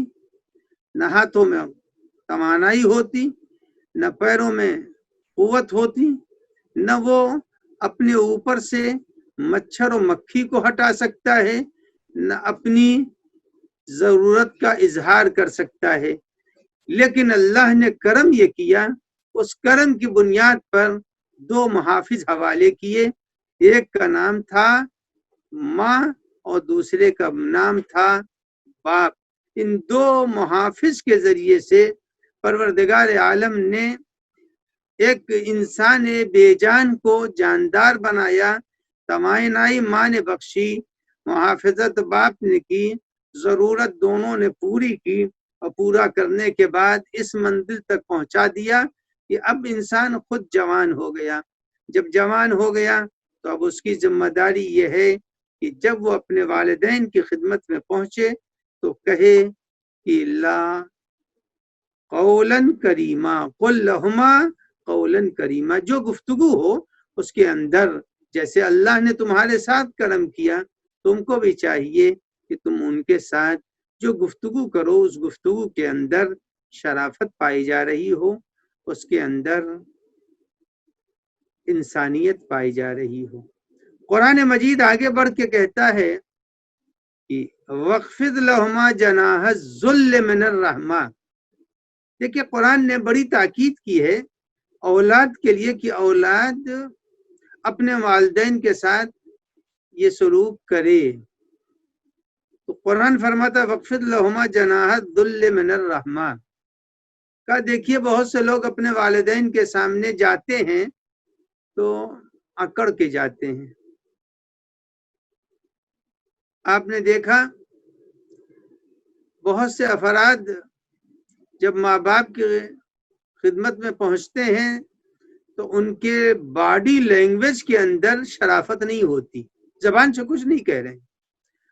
نہ ہاتھوں میں توانائی ہوتی، نہ پیروں میں قوت ہوتی، نہ وہ اپنے اوپر سے مچھر و مکھی کو ہٹا سکتا ہے، نہ اپنی ضرورت کا اظہار کر سکتا ہے، لیکن اللہ نے کرم یہ کیا، اس کرم کی بنیاد پر دو محافظ حوالے کیے، ایک کا نام تھا ماں اور دوسرے کا نام تھا باپ۔ ان دو محافظ کے ذریعے سے پروردگار عالم نے ایک انسان بے جان کو جاندار بنایا، توانائی ماں نے بخشی، محافظت باپ نے کی، ضرورت دونوں نے پوری کی، اور پورا کرنے کے بعد اس منزل تک پہنچا دیا کہ اب انسان خود جوان ہو گیا۔ جب جوان ہو گیا تو اب اس کی ذمہ داری یہ ہے کہ جب وہ اپنے والدین کی خدمت میں پہنچے تو کہے کہ لا قولا کریما، قل لہما قولا کریما، جو گفتگو ہو اس کے اندر، جیسے اللہ نے تمہارے ساتھ کرم کیا، تم کو بھی چاہیے کہ تم ان کے ساتھ جو گفتگو کرو اس گفتگو کے اندر شرافت پائی جا رہی ہو، اس کے اندر انسانیت پائی جا رہی ہو۔ قرآن مجید آگے بڑھ کے کہتا ہے کہ وَاخْفِضْ لَهُمَا جَنَاحَ الذُّلِّ مِنَ الرَّحْمَةِ۔ دیکھیے قرآن نے بڑی تاکید کی ہے اولاد کے لیے کہ اولاد اپنے والدین کے ساتھ یہ سلوک کرے۔ تو قرآن فرماتا ہے وَاخْفِضْ لَهُمَا جَنَاحَ الذُّلِّ مِنَ الرَّحْمَةِ کا۔ دیکھیے بہت سے لوگ اپنے والدین کے سامنے جاتے ہیں تو اکڑ کے جاتے ہیں۔ آپ نے دیکھا بہت سے افراد جب ماں باپ کی خدمت میں پہنچتے ہیں تو ان کے باڈی لینگویج کے اندر شرافت نہیں ہوتی، زبان سے کچھ نہیں کہہ رہے ہیں،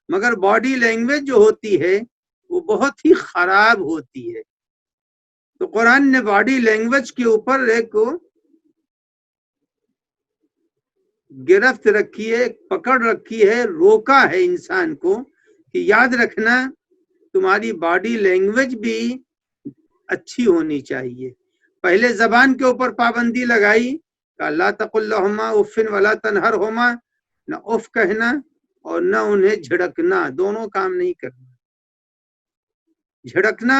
مگر باڈی لینگویج جو ہوتی ہے وہ بہت ہی خراب ہوتی ہے۔ تو قرآن نے باڈی لینگویج کے اوپر ایک گرفت رکھی ہے، پکڑ رکھی ہے، روکا ہے انسان کو کہ یاد رکھنا تمہاری باڈی لینگویج بھی اچھی ہونی چاہیے۔ پہلے زبان کے اوپر پابندی لگائی کہ لا تقل لہما اف ولا تنہرہما، نہ اف کہنا اور نہ انہیں جھڑکنا، دونوں کام نہیں کرنا۔ جھڑکنا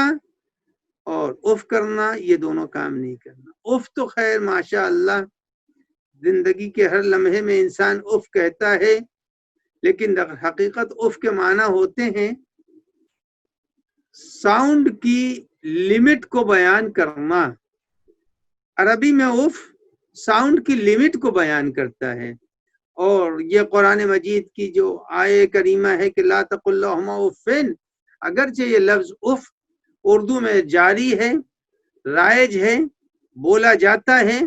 اور اف کرنا یہ دونوں کام نہیں کرنا۔ اف تو خیر ماشاء اللہ زندگی کے ہر لمحے میں انسان اف کہتا ہے، لیکن در حقیقت اف کے معنی ہوتے ہیں ساؤنڈ کی لمٹ کو بیان کرنا۔ عربی میں اف ساؤنڈ کی لمٹ کو بیان کرتا ہے، اور یہ قرآن مجید کی جو آیہ کریمہ ہے کہ لا تقل لہما اف، اگرچہ یہ لفظ اف اردو میں جاری ہے، رائج ہے، بولا جاتا ہے،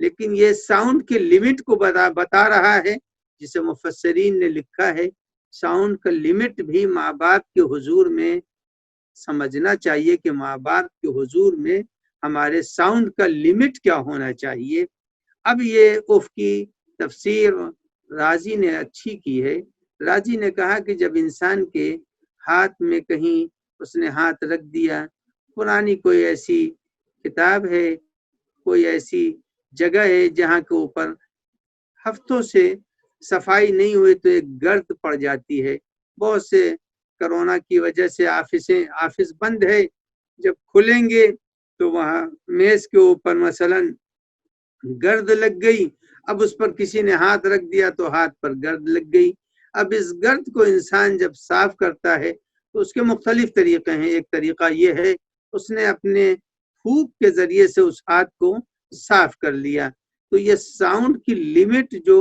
لیکن یہ ساؤنڈ کی لمٹ کو بتا رہا ہے، جسے مفسرین نے لکھا ہے ساؤنڈ کا لمٹ بھی ماں باپ کے حضور میں سمجھنا چاہیے کہ ماں باپ کے حضور میں ہمارے ساؤنڈ کا لمٹ کیا ہونا چاہیے۔ اب یہ اف کی تفسیر رازی نے اچھی کی ہے۔ رازی نے کہا کہ جب انسان کے ہاتھ میں کہیں اس نے ہاتھ رکھ دیا، پرانی کوئی ایسی کتاب ہے، کوئی ایسی جگہ ہے جہاں کے اوپر ہفتوں سے صفائی نہیں ہوئی تو ایک گرد پڑ جاتی ہے۔ بہت سے کرونا کی وجہ سے آفس بند ہے، جب کھلیں گے تو وہاں میز کے اوپر مثلا گرد لگ گئی، اب اس پر کسی نے ہاتھ رکھ دیا تو ہاتھ پر گرد لگ گئی۔ اب اس گرد کو انسان جب صاف کرتا ہے تو اس کے مختلف طریقے ہیں۔ ایک طریقہ یہ ہے اس نے اپنے پھونک کے ذریعے سے اس ہاتھ کو صاف کر لیا۔ تو یہ ساؤنڈ کی لمٹ جو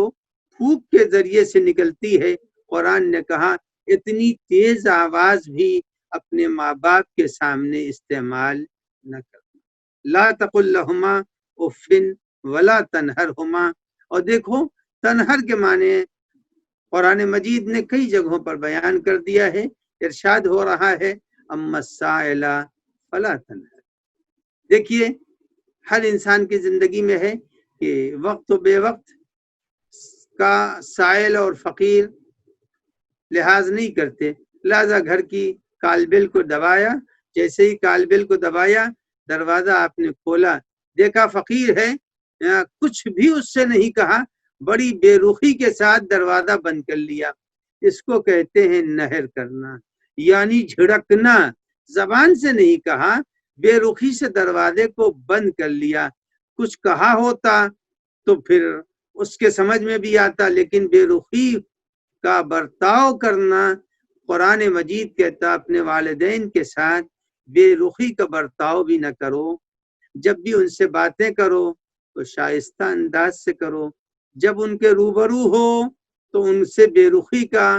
پھونک کے ذریعے سے نکلتی ہے، قرآن نے کہا اتنی تیز آواز بھی اپنے ماں باپ کے سامنے استعمال نہ کرنا۔ لا تقل لہما اف ولا تنہرہما۔ اور دیکھو تنہر کے معنی قرآن مجید نے کئی جگہوں پر بیان کر دیا ہے۔ ارشاد ہو رہا ہے اما السائل فلا تنہر۔ دیکھیے ہر انسان کی زندگی میں ہے کہ وقت و بے وقت کا سائل اور فقیر لحاظ نہیں کرتے، لہذا گھر کی کال بیل کو دبایا، جیسے ہی کال بیل کو دبایا دروازہ آپ نے کھولا، دیکھا فقیر ہے، کچھ بھی اس سے نہیں کہا، بڑی بے رخی کے ساتھ دروازہ بند کر لیا۔ اس کو کہتے ہیں نہر کرنا، یعنی جھڑکنا. زبان سے نہیں کہا، بے رخی سے دروازے کو بند کر لیا. کچھ کہا ہوتا تو پھر اس کے سمجھ میں بھی آتا، لیکن بے رخی کا برتاؤ کرنا. قرآن مجید کہتا اپنے والدین کے ساتھ بے رخی کا برتاؤ بھی نہ کرو. جب بھی ان سے باتیں کرو تو شائستہ انداز سے کرو. جب ان کے روبرو ہو تو ان سے بے رخی کا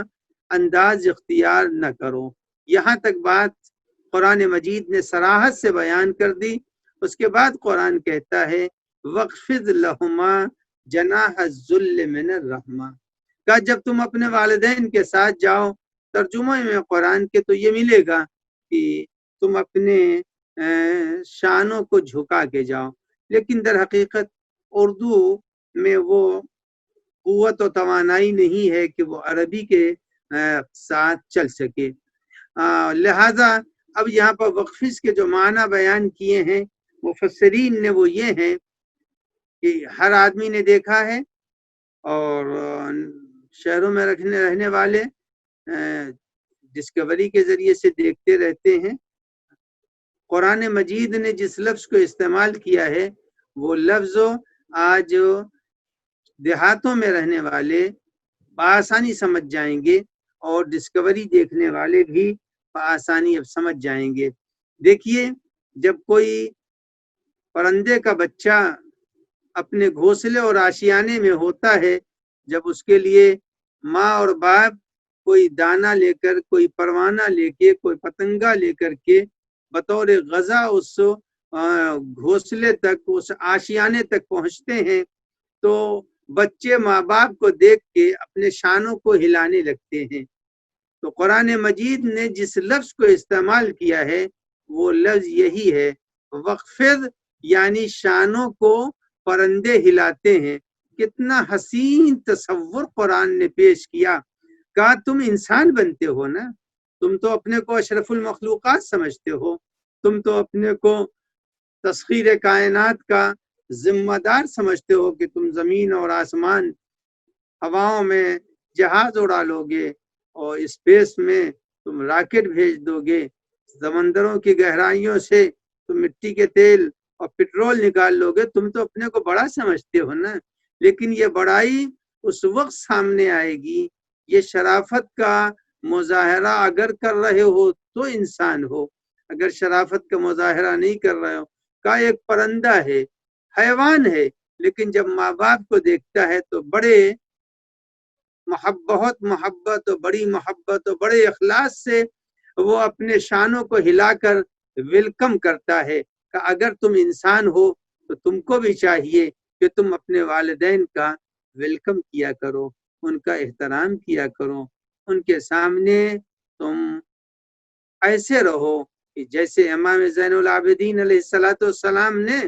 انداز اختیار نہ کرو. یہاں تک بات قرآن مجید نے صراحت سے بیان کر دی. اس کے بعد قرآن کہتا ہے وَاخْفِضْ لَهُمَا جَنَاحَ الذُّلِّ مِنَ الرَّحْمَةِ. کہ جب تم اپنے والدین کے ساتھ جاؤ، ترجمہ میں قرآن کے تو یہ ملے گا کہ تم اپنے شانوں کو جھکا کے جاؤ، لیکن در حقیقت اردو میں وہ قوت و توانائی نہیں ہے کہ وہ عربی کے ساتھ چل سکے. لہذا اب یہاں پر وقفز کے جو معنی بیان کیے ہیں مفسرین نے وہ یہ ہیں کہ ہر آدمی نے دیکھا ہے اور شہروں میں رہنے والے ڈسکوری کے ذریعے سے دیکھتے رہتے ہیں. قرآن مجید نے جس لفظ کو استعمال کیا ہے وہ لفظ آج دیہاتوں میں رہنے والے بآسانی سمجھ جائیں گے اور ڈسکوری دیکھنے والے بھی بآسانی اب سمجھ جائیں گے. دیکھیے، جب کوئی پرندے کا بچہ اپنے گھونسلے اور آشیانے میں ہوتا ہے، جب اس کے لیے ماں اور باپ کوئی دانہ لے کر، کوئی پروانہ لے کے، کوئی پتنگا لے کر کے بطور غذا اس گھونسلے تک، اس آشیانے تک پہنچتے ہیں، تو بچے ماں باپ کو دیکھ کے اپنے شانوں کو ہلانے لگتے ہیں. تو قرآن مجید نے جس لفظ کو استعمال کیا ہے وہ لفظ یہی ہے وقفض، یعنی شانوں کو پرندے ہلاتے ہیں. کتنا حسین تصور قرآن نے پیش کیا. کہا تم انسان بنتے ہو نا، تم تو اپنے کو اشرف المخلوقات سمجھتے ہو، تم تو اپنے کو تسخیر کائنات کا ذمہ دار سمجھتے ہو کہ تم زمین اور آسمان ہواؤں میں جہاز اڑا لو گے اور اسپیس میں تم راکٹ بھیج دو گے، سمندروں کی گہرائیوں سے تم مٹی کے تیل اور پٹرول نکال لو گے. تم تو اپنے کو بڑا سمجھتے ہو نا. لیکن یہ بڑائی اس وقت سامنے آئے گی، یہ شرافت کا مظاہرہ اگر کر رہے ہو تو انسان ہو، اگر شرافت کا مظاہرہ نہیں کر رہے ہو. کا ایک پرندہ ہے، حیوان ہے، لیکن جب ماں باپ کو دیکھتا ہے تو بڑے محبت و بڑی محبت و بڑے اخلاص سے وہ اپنے شانوں کو ہلا کر ویلکم کرتا ہے. کہ اگر تم انسان ہو تو تم کو بھی چاہیے کہ تم اپنے والدین کا ویلکم کیا کرو، ان کا احترام کیا کرو، ان کے سامنے تم ایسے رہو کہ جیسے امام زین العابدین علیہ السلام نے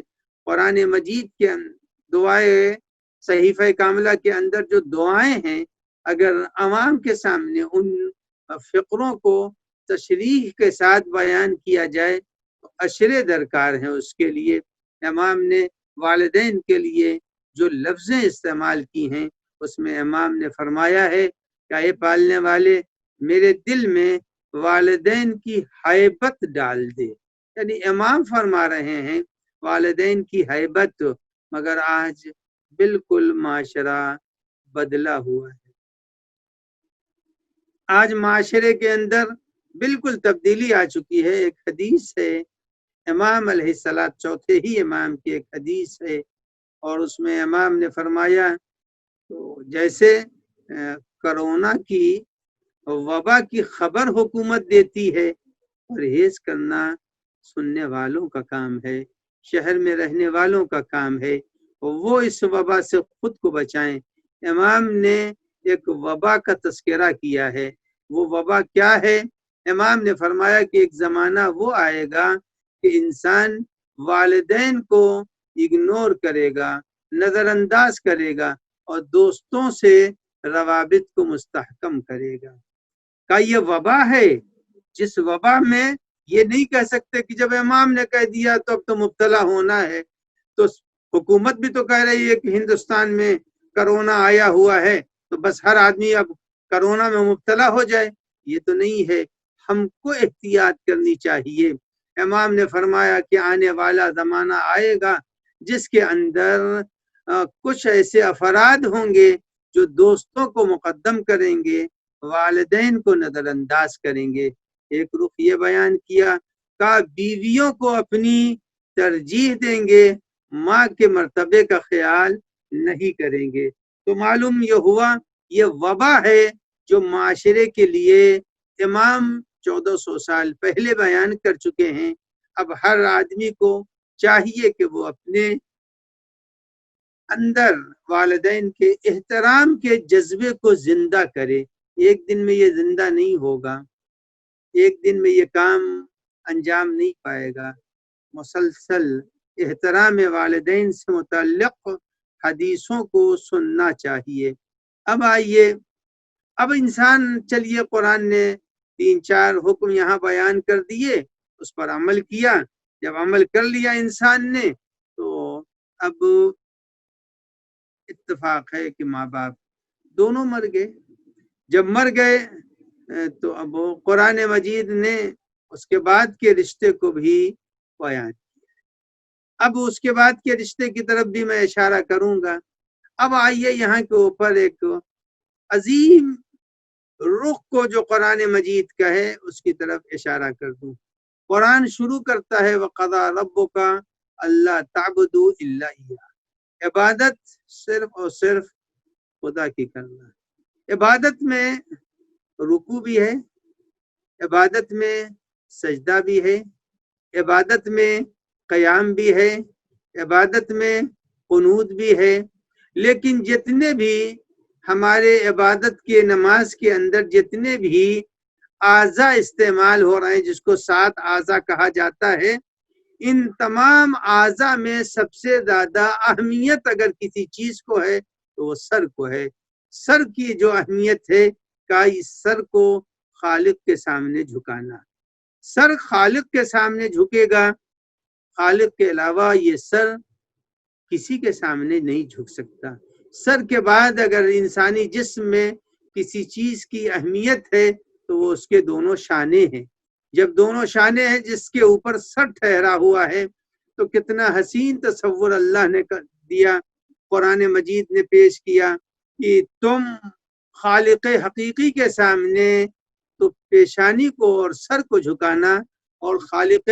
قرآن مجید کے دعائیں صحیفہ کاملہ کے اندر جو دعائیں ہیں، اگر عوام کے سامنے ان فقروں کو تشریح کے ساتھ بیان کیا جائے تو اشرے درکار ہیں اس کے لیے. امام نے والدین کے لیے جو لفظیں استعمال کی ہیں اس میں امام نے فرمایا ہے کہ اے پالنے والے، میرے دل میں والدین کی ہیبت ڈال دے. یعنی امام فرما رہے ہیں والدین کی ہیبت، مگر آج بالکل معاشرہ بدلا ہوا ہے. آج معاشرے کے اندر بالکل تبدیلی آ چکی ہے. ایک حدیث ہے امام علیہ السلام، چوتھے ہی امام کی ایک حدیث ہے، اور اس میں امام نے فرمایا تو جیسے کرونا کی وبا کی خبر حکومت دیتی ہے، پرہیز کرنا سننے والوں کا کام ہے، شہر میں رہنے والوں کا کام ہے، وہ اس وبا سے خود کو بچائیں. امام نے ایک وبا کا تذکرہ کیا ہے. وہ وبا کیا ہے؟ امام نے فرمایا کہ ایک زمانہ وہ آئے گا کہ انسان والدین کو اگنور کرے گا، نظر انداز کرے گا اور دوستوں سے روابط کو مستحکم کرے گا. کہ یہ وبا ہے جس وبا میں یہ نہیں کہہ سکتے کہ جب امام نے کہہ دیا تو اب تو مبتلا ہونا ہے. تو حکومت بھی تو کہہ رہی ہے کہ ہندوستان میں کرونا آیا ہوا ہے تو بس ہر آدمی اب کرونا میں مبتلا ہو جائے، یہ تو نہیں ہے. ہم کو احتیاط کرنی چاہیے. امام نے فرمایا کہ آنے والا زمانہ آئے گا جس کے اندر کچھ ایسے افراد ہوں گے جو دوستوں کو مقدم کریں گے، والدین کو نظر انداز کریں گے. ایک رخ یہ بیان کیا کہ بیویوں کو اپنی ترجیح دیں گے، ماں کے مرتبے کا خیال نہیں کریں گے. تو معلوم یہ ہوا یہ وبا ہے جو معاشرے کے لیے امام 1400 سال پہلے بیان کر چکے ہیں. اب ہر آدمی کو چاہیے کہ وہ اپنے اندر والدین کے احترام کے جذبے کو زندہ کرے. ایک دن میں یہ زندہ نہیں ہوگا، ایک دن میں یہ کام انجام نہیں پائے گا. مسلسل احترام والدین سے متعلق حدیثوں کو سننا چاہیے. اب آئیے، اب انسان چلیے قرآن نے 3-4 حکم یہاں بیان کر دیے، اس پر عمل کیا. جب عمل کر لیا انسان نے تو اب اتفاق ہے کہ ماں باپ دونوں مر گئے. جب مر گئے تو اب قرآن مجید نے اس کے بعد کے رشتے کو بھی بیان کیا. اب اس کے بعد کے رشتے کی طرف بھی میں اشارہ کروں گا. اب آئیے یہاں کے اوپر ایک عظیم رخ کو جو قرآن مجید کا ہے اس کی طرف اشارہ کر دوں. قرآن شروع کرتا ہے وَقَضَىٰ رَبُّكَ أَلَّا تَعْبُدُوا إِلَّا إِيَّاهُ. عبادت صرف اور صرف خدا کی کرنا. عبادت میں رکوع بھی ہے، عبادت میں سجدہ بھی ہے، عبادت میں قیام بھی ہے، عبادت میں قنوت بھی ہے. لیکن جتنے بھی ہمارے عبادت کے نماز کے اندر جتنے بھی اعضاء استعمال ہو رہے ہیں، جس کو 7 اعضاء کہا جاتا ہے، ان تمام اعضاء میں سب سے زیادہ اہمیت اگر کسی چیز کو ہے تو وہ سر کو ہے. سر کی جو اہمیت ہے کہ اس سر کو خالق کے سامنے جھکانا. سر خالق کے سامنے جھکے گا، خالق کے علاوہ یہ سر کسی کے سامنے نہیں جھک سکتا. سر کے بعد اگر انسانی جسم میں کسی چیز کی اہمیت ہے تو وہ اس کے دونوں شانے ہیں. جب دونوں شانے ہیں جس کے اوپر سر ٹھہرا ہوا ہے تو کتنا حسین تصور اللہ نے دیا، قرآن مجید نے پیش کیا کہ تم خالق حقیقی کے سامنے تو پیشانی کو اور سر کو جھکانا، اور خالق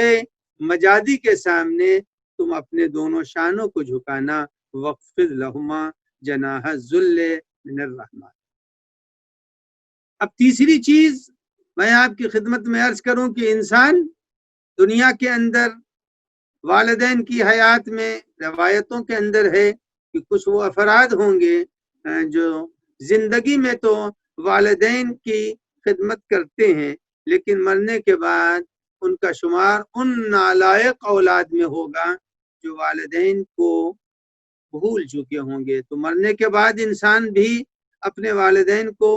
مجازی کے سامنے تم اپنے دونوں شانوں کو جھکانا. وَاخْفِضْ لَهُمَا جَنَاحَ الذُّلِّ مِنَ الرَّحْمَةِ. اب تیسری چیز میں آپ کی خدمت میں عرض کروں کہ انسان دنیا کے اندر والدین کی حیات میں روایتوں کے اندر ہے کہ کچھ وہ افراد ہوں گے جو زندگی میں تو والدین کی خدمت کرتے ہیں، لیکن مرنے کے بعد ان کا شمار ان نالائق اولاد میں ہوگا جو والدین کو بھول چکے ہوں گے. تو مرنے کے بعد انسان بھی اپنے والدین کو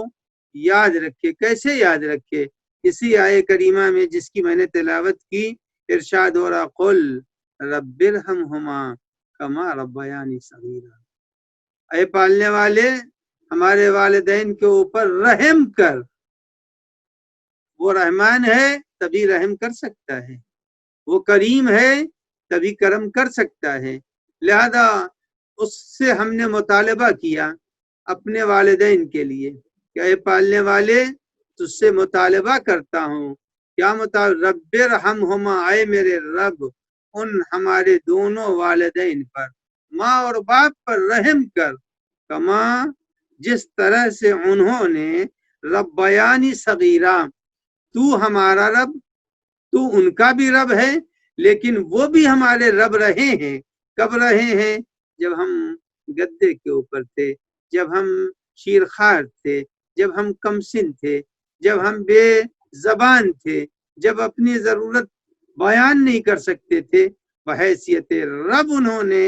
یاد رکھے. کیسے یاد رکھے؟ اسی آیے کریمہ میں جس کی میں نے تلاوت کی، ارشاد ہو رہا قل رب ارحمہما کما ربیانی صغیرا. اے پالنے والے ہمارے والدین کے اوپر رحم کر. وہ رحمان ہے تبھی رحم کر سکتا ہے، وہ کریم ہے تبھی کرم کر سکتا ہے. لہذا اس سے ہم نے مطالبہ کیا اپنے والدین کے لیے کہ اے پالنے والے تجھ سے مطالبہ کرتا ہوں. کیا رب ارحمہما، اے میرے رب ان ہمارے دونوں والدین پر، ماں اور باپ پر رحم کر، کما جس طرح سے انہوں نے ربیانی صغیرہ، تو ہمارا رب، تو ان کا بھی رب ہے، لیکن وہ بھی ہمارے رب رہے ہیں. کب رہے ہیں؟ جب ہم گدے کے اوپر تھے، جب ہم شیرخوار تھے، جب ہم کمسن تھے، جب ہم بے زبان تھے، جب اپنی ضرورت بیان نہیں کر سکتے تھے، بحیثیت رب انہوں نے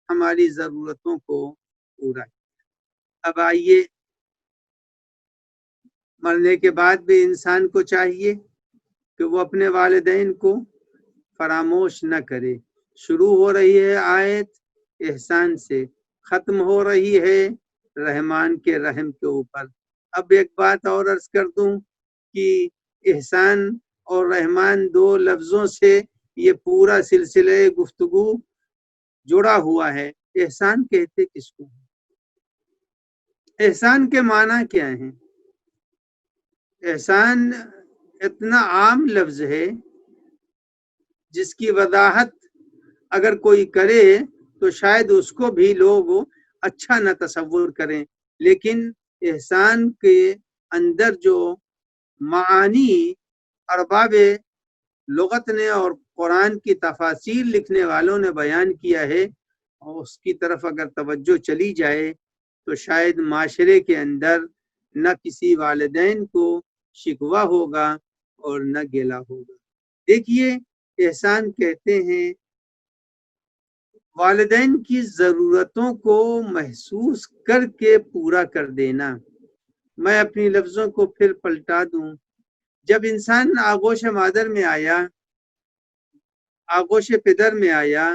ہماری ضرورتوں کو پورا کیا. اب آئیے، مرنے کے بعد بھی انسان کو چاہیے کہ وہ اپنے والدین کو فراموش نہ کرے. شروع ہو رہی ہے آیت احسان سے، ختم ہو رہی ہے رحمان کے رحم کے اوپر. اب ایک بات اور عرض کر دوں کہ احسان اور رحمان دو لفظوں سے یہ پورا سلسلہ گفتگو جڑا ہوا ہے۔ احسان کہتے کس کو؟ احسان کے معنی کیا ہیں؟ احسان اتنا عام لفظ ہے جس کی وضاحت اگر کوئی کرے تو شاید اس کو بھی لوگ اچھا نہ تصور کریں، لیکن احسان کے اندر جو معانی ارباب لغت نے اور قرآن کی تفاسیر لکھنے والوں نے بیان کیا ہے، اور اس کی طرف اگر توجہ چلی جائے تو شاید معاشرے کے اندر نہ کسی والدین کو شکوہ ہوگا اور نہ گلہ ہوگا۔ دیکھیے، احسان کہتے ہیں والدین کی ضرورتوں کو محسوس کر کے پورا کر دینا۔ میں اپنی لفظوں کو پھر پلٹا دوں، جب انسان آغوش مادر میں آیا، آغوش پدر میں آیا،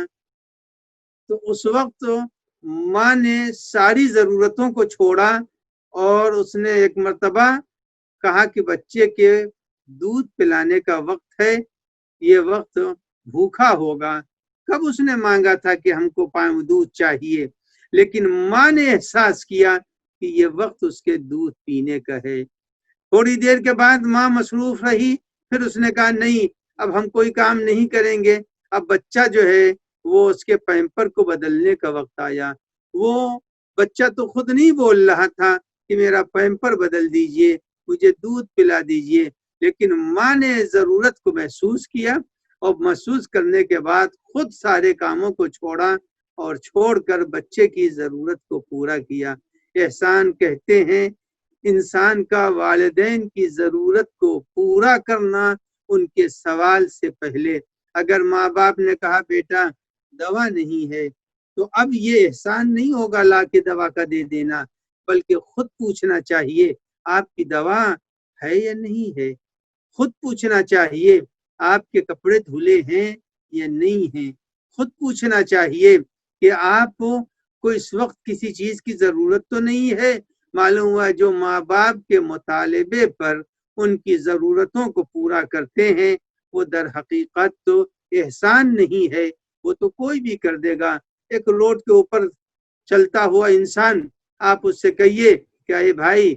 تو اس وقت ماں نے ساری ضرورتوں کو چھوڑا اور اس نے ایک مرتبہ کہا کہ بچے کے دودھ پلانے کا وقت ہے، یہ وقت بھوکا ہوگا۔ کب اس نے مانگا تھا کہ ہم کو دودھ چاہیے، لیکن ماں نے احساس کیا کہ یہ وقت اس کے دودھ پینے کا ہے۔ تھوڑی دیر کے بعد ماں مصروف رہی، پھر اس نے کہا نہیں، اب ہم کوئی کام نہیں کریں گے، اب بچہ جو ہے وہ اس کے پیمپر کو بدلنے کا وقت آیا۔ وہ بچہ تو خود نہیں بول رہا تھا کہ میرا پیمپر بدل دیجئے، مجھے دودھ پلا دیجئے، لیکن ماں نے ضرورت کو محسوس کیا، اور محسوس کرنے کے بعد خود سارے کاموں کو چھوڑا اور چھوڑ کر بچے کی ضرورت کو پورا کیا۔ احسان کہتے ہیں انسان کا والدین کی ضرورت کو پورا کرنا ان کے سوال سے پہلے۔ اگر ماں باپ نے کہا بیٹا دوا نہیں ہے، تو اب یہ احسان نہیں ہوگا لا کے دوا کا دے دینا، بلکہ خود پوچھنا چاہیے آپ کی دوا ہے یا نہیں ہے۔ خود پوچھنا چاہیے آپ کے کپڑے دھلے ہیں یا نہیں ہیں۔ خود پوچھنا چاہیے کہ آپ کو اس وقت کسی چیز کی ضرورت تو نہیں ہے۔ معلوم ہوا جو ماں باپ کے مطالبے پر ان کی ضرورتوں کو پورا کرتے ہیں وہ در حقیقت تو احسان نہیں ہے، وہ تو کوئی بھی کر دے گا۔ ایک روڈ کے اوپر چلتا ہوا انسان، آپ اس سے کہیے کہ اے بھائی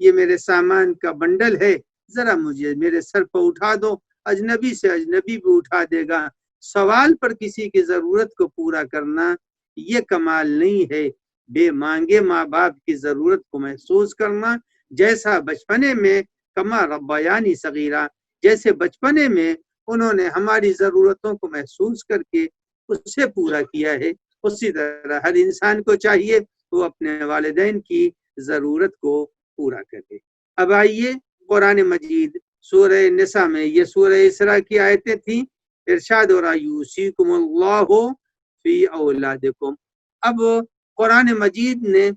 یہ میرے سامان کا بنڈل ہے، ذرا مجھے میرے سر پر اٹھا دو، اجنبی سے اجنبی بھی اٹھا دے گا۔ سوال پر کسی کی ضرورت کو پورا کرنا یہ کمال نہیں ہے۔ بے مانگے ماں باپ کی ضرورت کو محسوس کرنا، جیسا بچپنے میں کما ربیانی صغیرہ، جیسے بچپنے میں انہوں نے ہماری ضرورتوں کو محسوس کر کے اس سے پورا کیا ہے، اسی طرح ہر انسان کو چاہیے وہ اپنے والدین کی ضرورت کو پورا کرے۔ اب آئیے قرآن مجید سورہ نساء میں، یہ سورہ اسراء کی آیتیں تھیں، ارشاد ہو رہا یوصیکم اللہ فی اولادکم۔ اب قرآن مجید نے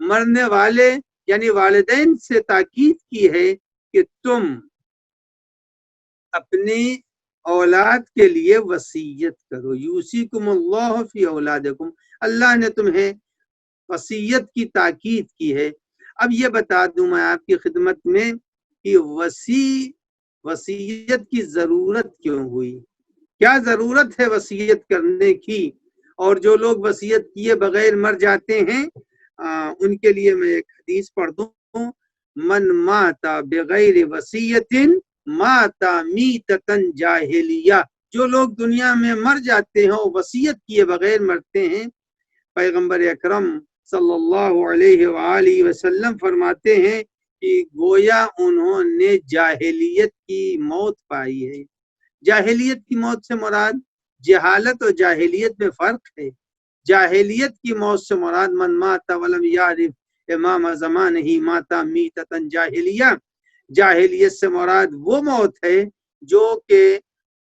مرنے والے یعنی والدین سے تاکید کی ہے کہ تم اپنی اولاد کے لیے وصیت کرو۔ یوصیکم اللہ فی اولادکم، اللہ نے تمہیں وصیت کی تاکید کی ہے۔ اب یہ بتا دوں میں آپ کی خدمت میں کہ وصیت کی ضرورت کیوں ہوئی، کیا ضرورت ہے وصیت کرنے کی، اور جو لوگ وصیت کیے بغیر مر جاتے ہیں ان کے لیے میں ایک حدیث پڑھ دوں، من مات بغیر وصیت ماتا میتتن جاہلیہ۔ جو لوگ دنیا میں مر جاتے ہیں وصیت کیے بغیر مرتے ہیں، پیغمبر اکرم صلی اللہ علیہ وآلہ وسلم فرماتے ہیں کہ گویا انہوں نے جاہلیت کی موت پائی ہے۔ جاہلیت کی موت سے مراد جہالت اور جاہلیت میں فرق ہے۔ جاہلیت کی موت سے مراد من مات ولم یعرف امام زمانہ مات میتتن جاہلیہ، جاہلیت سے مراد وہ موت ہے جو کہ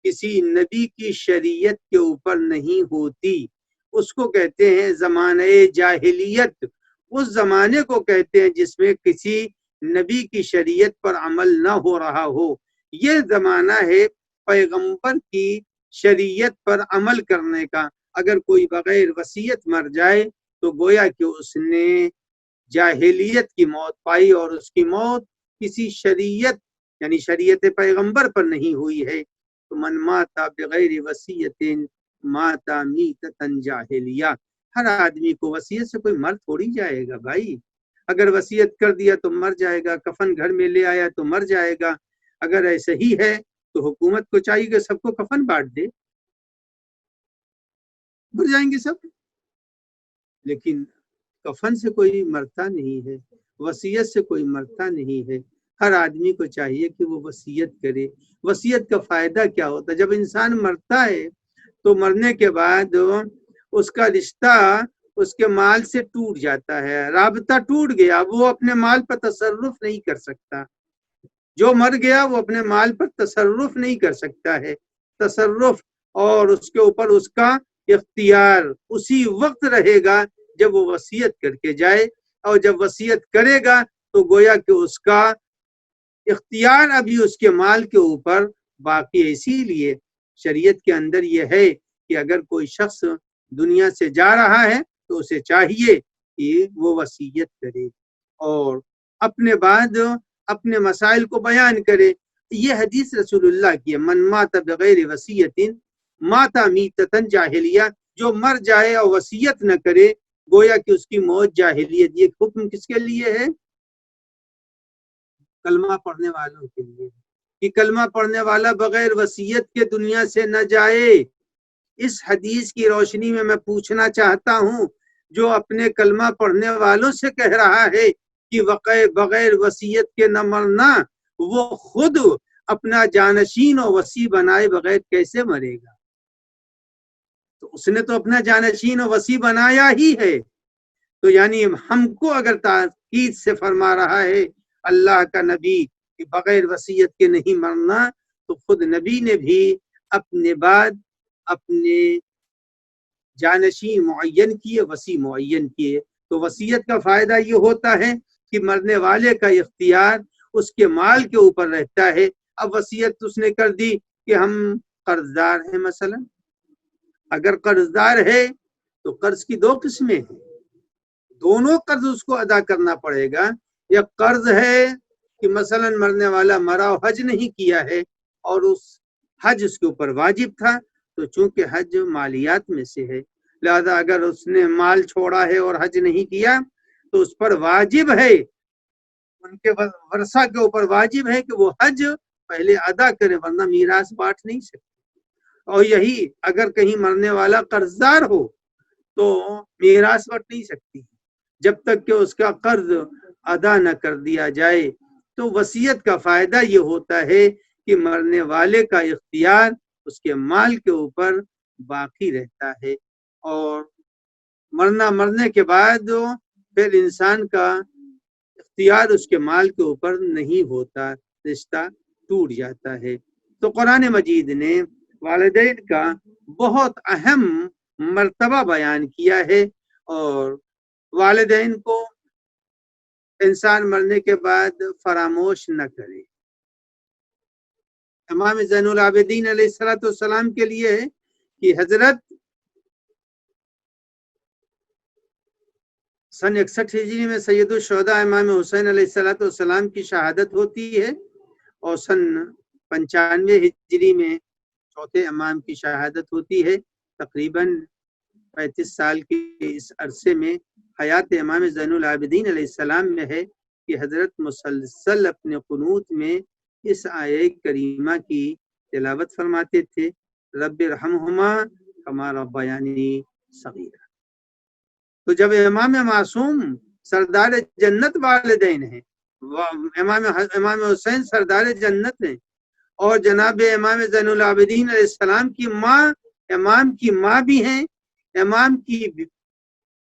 کسی نبی کی شریعت کے اوپر نہیں ہوتی، اس کو کہتے ہیں زمانہ جاہلیت۔ اس زمانے کو کہتے ہیں جس میں کسی نبی کی شریعت پر عمل نہ ہو رہا ہو۔ یہ زمانہ ہے پیغمبر کی شریعت پر عمل کرنے کا۔ اگر کوئی بغیر وصیت مر جائے تو گویا کہ اس نے جاہلیت کی موت پائی اور اس کی موت کسی شریعت یعنی شریعت پیغمبر پر نہیں ہوئی ہے، تو من ماتا بغیر وصیت ماتا میتتن جاہلیہ، ہر آدمی کو وصیت سے کوئی مر تھوڑی جائے گا بھائی، اگر وصیت کر دیا تو مر جائے گا، کفن گھر میں لے آیا تو مر جائے گا، اگر ایسا ہی ہے تو حکومت کو چاہیے کہ سب کو کفن بانٹ دے، مر جائیں گے سب، لیکن کفن سے کوئی مرتا نہیں ہے، وصیت سے کوئی مرتا نہیں ہے، ہر آدمی کو چاہیے کہ وہ وصیت کرے۔ وصیت کا فائدہ کیا ہوتا ہے؟ جب انسان مرتا ہے تو مرنے کے بعد اس کا رشتہ اس کے مال سے ٹوٹ جاتا ہے، رابطہ ٹوٹ گیا، وہ اپنے مال پر تصرف نہیں کر سکتا، جو مر گیا وہ اپنے مال پر تصرف نہیں کر سکتا ہے، تصرف اور اس کے اوپر اس کا اختیار اسی وقت رہے گا جب وہ وصیت کر کے جائے، اور جب وصیت کرے گا تو گویا کہ اس کا اختیار ابھی اس کے مال کے اوپر باقی ہے۔ اسی لیے شریعت کے اندر یہ ہے کہ اگر کوئی شخص دنیا سے جا رہا ہے تو اسے چاہیے کہ وہ وصیت کرے اور اپنے بعد اپنے مسائل کو بیان کرے۔ یہ حدیث رسول اللہ کی ہے، من مات بغیر وصیت ماتا میتتن جاہلیہ، جو مر جائے اور وصیت نہ کرے گویا کہ اس کی موت جاہلیت۔ یہ حکم کس کے لیے ہے؟ کلمہ پڑھنے والوں کے لیے، کہ کلمہ پڑھنے والا بغیر وصیت کے دنیا سے نہ جائے۔ اس حدیث کی روشنی میں پوچھنا چاہتا ہوں، جو اپنے کلمہ پڑھنے والوں سے کہہ رہا ہے کہ بغیر وصیت کے نہ مرنا، وہ خود اپنا جانشین و وصی بنائے بغیر کیسے مرے گا؟ تو اس نے تو اپنا جانشین و وصی بنایا ہی ہے، تو یعنی ہم کو اگر تاکید سے فرما رہا ہے اللہ کا نبی کہ بغیر وصیت کے نہیں مرنا، تو خود نبی نے بھی اپنے بعد اپنے جانشین معین کیے، وصی معین کیے۔ تو وصیت کا فائدہ یہ ہوتا ہے کہ مرنے والے کا اختیار اس کے مال کے اوپر رہتا ہے۔ اب وصیت اس نے کر دی کہ ہم قرض دار ہیں، مثلا اگر قرض دار ہے تو قرض کی دو قسمیں ہیں، دونوں قرض اس کو ادا کرنا پڑے گا۔ یا قرض ہے کہ مثلا مرنے والا مرا اور حج نہیں کیا ہے اور اس حج اس کے اوپر واجب تھا، تو چونکہ حج مالیات میں سے ہے، لہذا اگر اس نے مال چھوڑا ہے اور حج نہیں کیا تو اس پر واجب ہے، ان کے ورثہ کے اوپر واجب ہے کہ وہ حج پہلے ادا کرے، ورنہ میراث بانٹ نہیں سکتے۔ اور یہی اگر کہیں مرنے والا قرض دار ہو تو میراث بانٹ نہیں سکتی جب تک کہ اس کا قرض ادا نہ کر دیا جائے۔ تو وصیت کا فائدہ یہ ہوتا ہے کہ مرنے والے کا اختیار اس کے مال کے اوپر باقی رہتا ہے، اور مرنے کے بعد پھر انسان کا اختیار اس کے مال کے اوپر نہیں ہوتا، رشتہ ٹوٹ جاتا ہے۔ تو قرآن مجید نے والدین کا بہت اہم مرتبہ بیان کیا ہے، اور والدین کو انسان مرنے کے بعد فراموش نہ کرے۔ امام زین العابدین علیہ السلام کے لیے ہے کہ حضرت سن 61 ہجری میں سید الشہداء امام حسین علیہ السلام کی شہادت ہوتی ہے، اور سن 95 ہجری میں چوتھے امام کی شہادت ہوتی ہے۔ تقریباً 35 سال کے اس عرصے میں حیات امام زین العابدین علیہ السلام میں ہے کہ حضرت مسلسل اپنے قنوت میں اس آیہ کریمہ کی تلاوت فرماتے تھے، رب ارحمہما کما ربیانی صغیرا۔ تو جب امام معصوم سردار جنت والدین ہیں، امام حسین سردار جنت ہیں، اور جناب امام زین العابدین علیہ السلام کی ماں امام کی ماں بھی ہیں، امام کی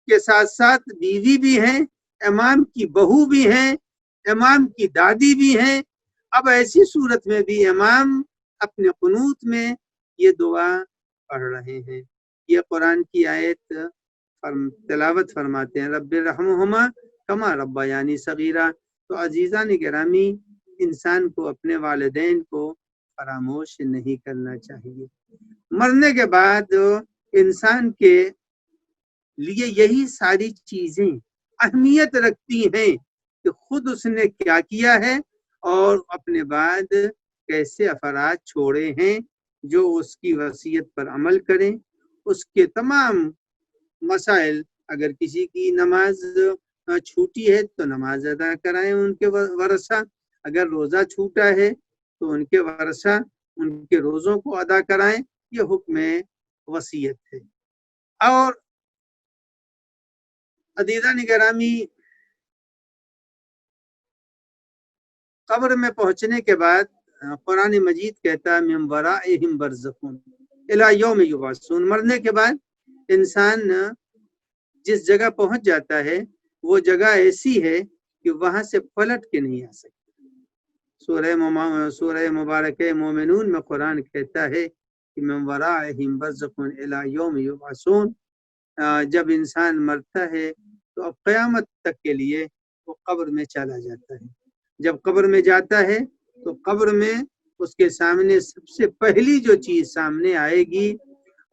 کے ساتھ ساتھ بیوی بھی ہیں، امام کی بہو بھی ہیں، امام کی دادی بھی ہیں، اب ایسی صورت میں بھی امام اپنے قنوت میں یہ دعا پڑھ رہے ہیں، یہ قرآن کی آیت تلاوت فرماتے ہیں، رب ارحمہما کما ربیانی صغیرا۔ تو عزیزان گرامی، انسان کو اپنے والدین کو فراموش نہیں کرنا چاہیے۔ مرنے کے بعد انسان کے لیے یہی ساری چیزیں اہمیت رکھتی ہیں کہ خود اس نے کیا کیا ہے اور اپنے بعد کیسے افراد چھوڑے ہیں جو اس کی وصیت پر عمل کریں. اس کے تمام مسائل، اگر کسی کی نماز چھوٹی ہے تو نماز ادا کرائیں ان کے ورثہ، اگر روزہ چھوٹا ہے تو ان کے ورثہ ان کے روزوں کو ادا کرائیں. یہ حکم وصیت ہے. اور عزیزان گرامی، قبر میں پہنچنے کے بعد قرآن مجید کہتا ہے من ورائہم برزخ الی یوم یبعثون. مرنے کے بعد انسان جس جگہ پہنچ جاتا ہے وہ جگہ ایسی ہے کہ وہاں سے پلٹ کے نہیں آ سکتا. سورہ مبارکہ مومنون میں قرآن کہتا ہے کہ من ورائہم برزخ الی یوم یبعثون. جب انسان مرتا ہے تو اب قیامت تک کے لیے وہ قبر میں چلا جاتا ہے. جب قبر میں جاتا ہے تو قبر میں اس کے سامنے سب سے پہلی جو چیز سامنے آئے گی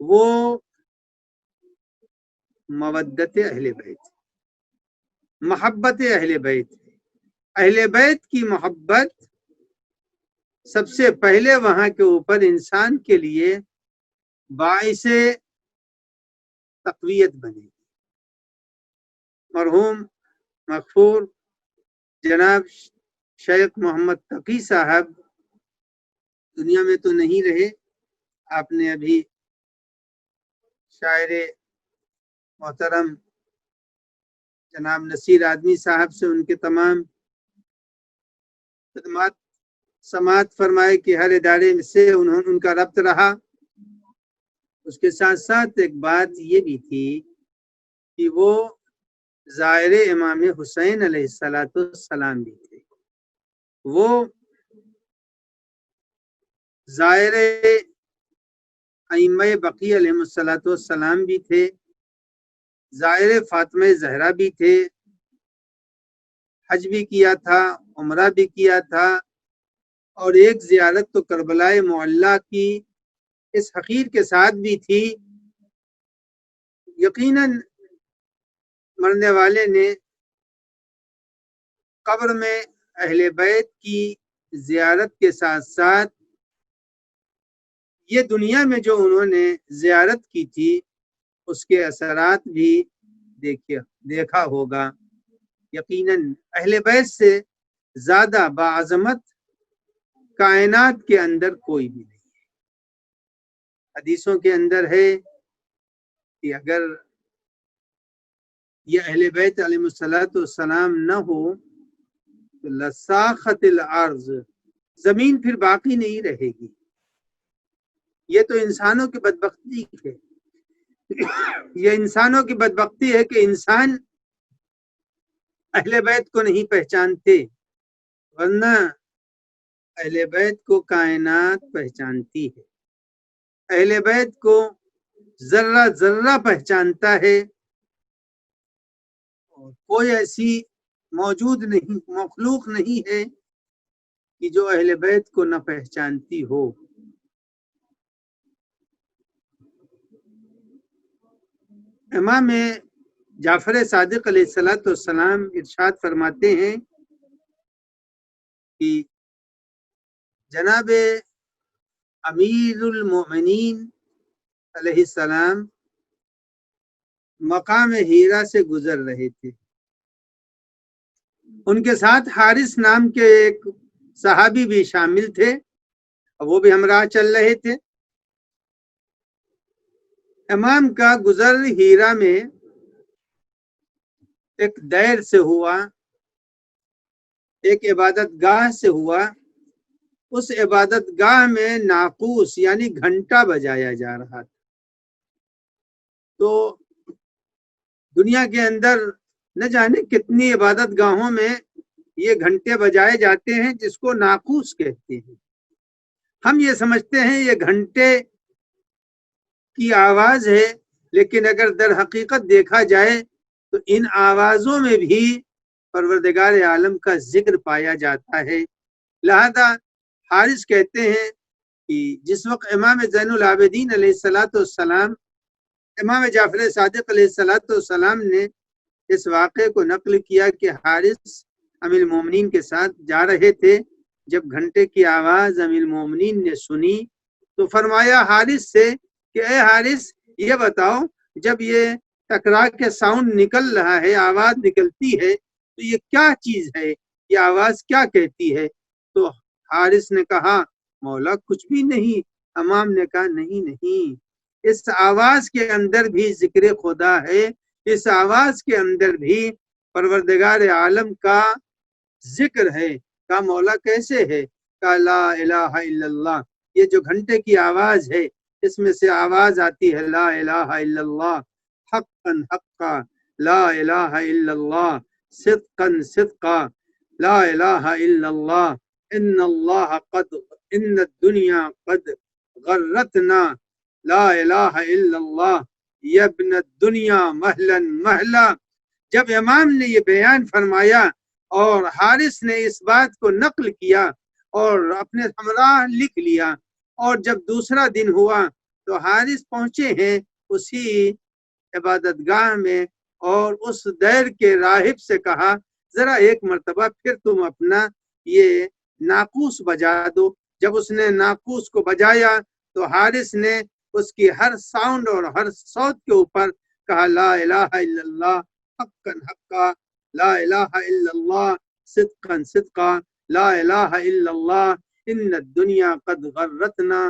وہ مودت اہل بیت، محبت اہل بیت. اہل بیت کی محبت سب سے پہلے وہاں کے اوپر انسان کے لیے باعث تقویت بنے گی. مرحوم مغفور جناب شیخ محمد تقی صاحب دنیا میں تو نہیں رہے. آپ نے ابھی شاعر محترم جناب نصیر آدمی صاحب سے ان کے تمام خدمات سماعت فرمائے کہ ہر ادارے سے ان کا ربط رہا. اس کے ساتھ ساتھ ایک بات یہ بھی تھی کہ وہ زائر امام حسین علیہ السلام بھی تھے. وہ زائر ائمہ بقی علیہ السلام بھی تھے، زائر فاطمہ زہرا بھی تھے، حج بھی کیا تھا، عمرہ بھی کیا تھا، اور ایک زیارت تو کربلا معلی کی اس حقیر کے ساتھ بھی تھی. یقیناً مرنے والے نے قبر میں اہل بیت کی زیارت کے ساتھ ساتھ یہ دنیا میں جو انہوں نے زیارت کی تھی اس کے اثرات بھی دیکھا ہوگا. یقیناً اہل بیت سے زیادہ باعظمت کائنات کے اندر کوئی بھی نہیں ہے. حدیثوں کے اندر ہے کہ اگر یہ اہل بیت علیہ السلام نہ ہو تو لساخت الارض، زمین پھر باقی نہیں رہے گی. یہ تو انسانوں کی بدبختی ہے. یہ انسانوں کی بدبختی ہے کہ انسان اہل بیت کو نہیں پہچانتے، ورنہ اہل بیت کو کائنات پہچانتی ہے. اہل بیت کو ذرہ ذرہ پہچانتا ہے، اور کوئی ایسی موجود نہیں، مخلوق نہیں ہے کہ جو اہل بیت کو نہ پہچانتی ہو. امام جعفر صادق علیہ السلام ارشاد فرماتے ہیں کہ جناب امیر المومنین علیہ السلام مقام ہیرا سے گزر رہے تھے. ان کے ساتھ حارث نام کے ایک صحابی بھی شامل تھے، وہ بھی ہمراہ چل رہے تھے. امام کا گزر ہیرا میں ایک دیر سے ہوا، ایک عبادت گاہ سے ہوا. اس عبادت گاہ میں ناقوس یعنی گھنٹا بجایا جا رہا تھا. تو دنیا کے اندر نہ جانے کتنی عبادت گاہوں میں یہ گھنٹے بجائے جاتے ہیں جس کو ناقوس کہتے ہیں. ہم یہ سمجھتے ہیں یہ گھنٹے کی آواز ہے، لیکن اگر در حقیقت دیکھا جائے تو ان آوازوں میں بھی پروردگار عالم کا ذکر پایا جاتا ہے. لہذا حارث کہتے ہیں کہ جس وقت امام زین العابدین علیہ السلام امام جعفر صادق علیہ السلام نے اس واقعے کو نقل کیا کہ حارث امیر المومنین کے ساتھ جا رہے تھے، جب گھنٹے کی آواز امیر المومنین نے سنی تو فرمایا حارث سے کہ اے حارث یہ بتاؤ، جب یہ ٹکرا کے ساؤنڈ نکل رہا ہے، آواز نکلتی ہے، تو یہ کیا چیز ہے، یہ آواز کیا کہتی ہے؟ تو حارث نے کہا مولا کچھ بھی نہیں۔ امام نے کہا نہیں، اس آواز کے اندر بھی ذکر خدا ہے، اس آواز کے اندر بھی پروردگار عالم کا ذکر ہے۔ کہا مولا کیسے ہے؟ کہا لا الہ الا اللہ، یہ جو گھنٹے کی آواز ہے اس میں سے آواز آتی ہے لا الہ الا اللہ حقا حقا، لا الہ الا اللہ صدقا صدقا، لا الہ الا اللہ ان الدنیا قد غرتنا، لا الہ الا اللہ یا ابن الدنیا مہلا مہلا۔ جب امام نے یہ بیان فرمایا اور حارث نے اس بات کو نقل کیا اور اپنے ہمراہ لکھ لیا، اور جب دوسرا دن ہوا تو حارث پہنچے ہیں اسی عبادت گاہ میں، اور اس دیر کے راہب سے کہا ذرا ایک مرتبہ پھر تم اپنا یہ ناقوس بجا دو۔ جب اس نے ناقوس کو بجایا تو حارث نے اس کی ہر ساؤنڈ اور ہر صوت کے اوپر کہا لا الہ الا اللہ حقا حقا، لا الہ الا اللہ صدقا صدقا، لا الہ الا اللہ ان الدنیا قد غرتنا،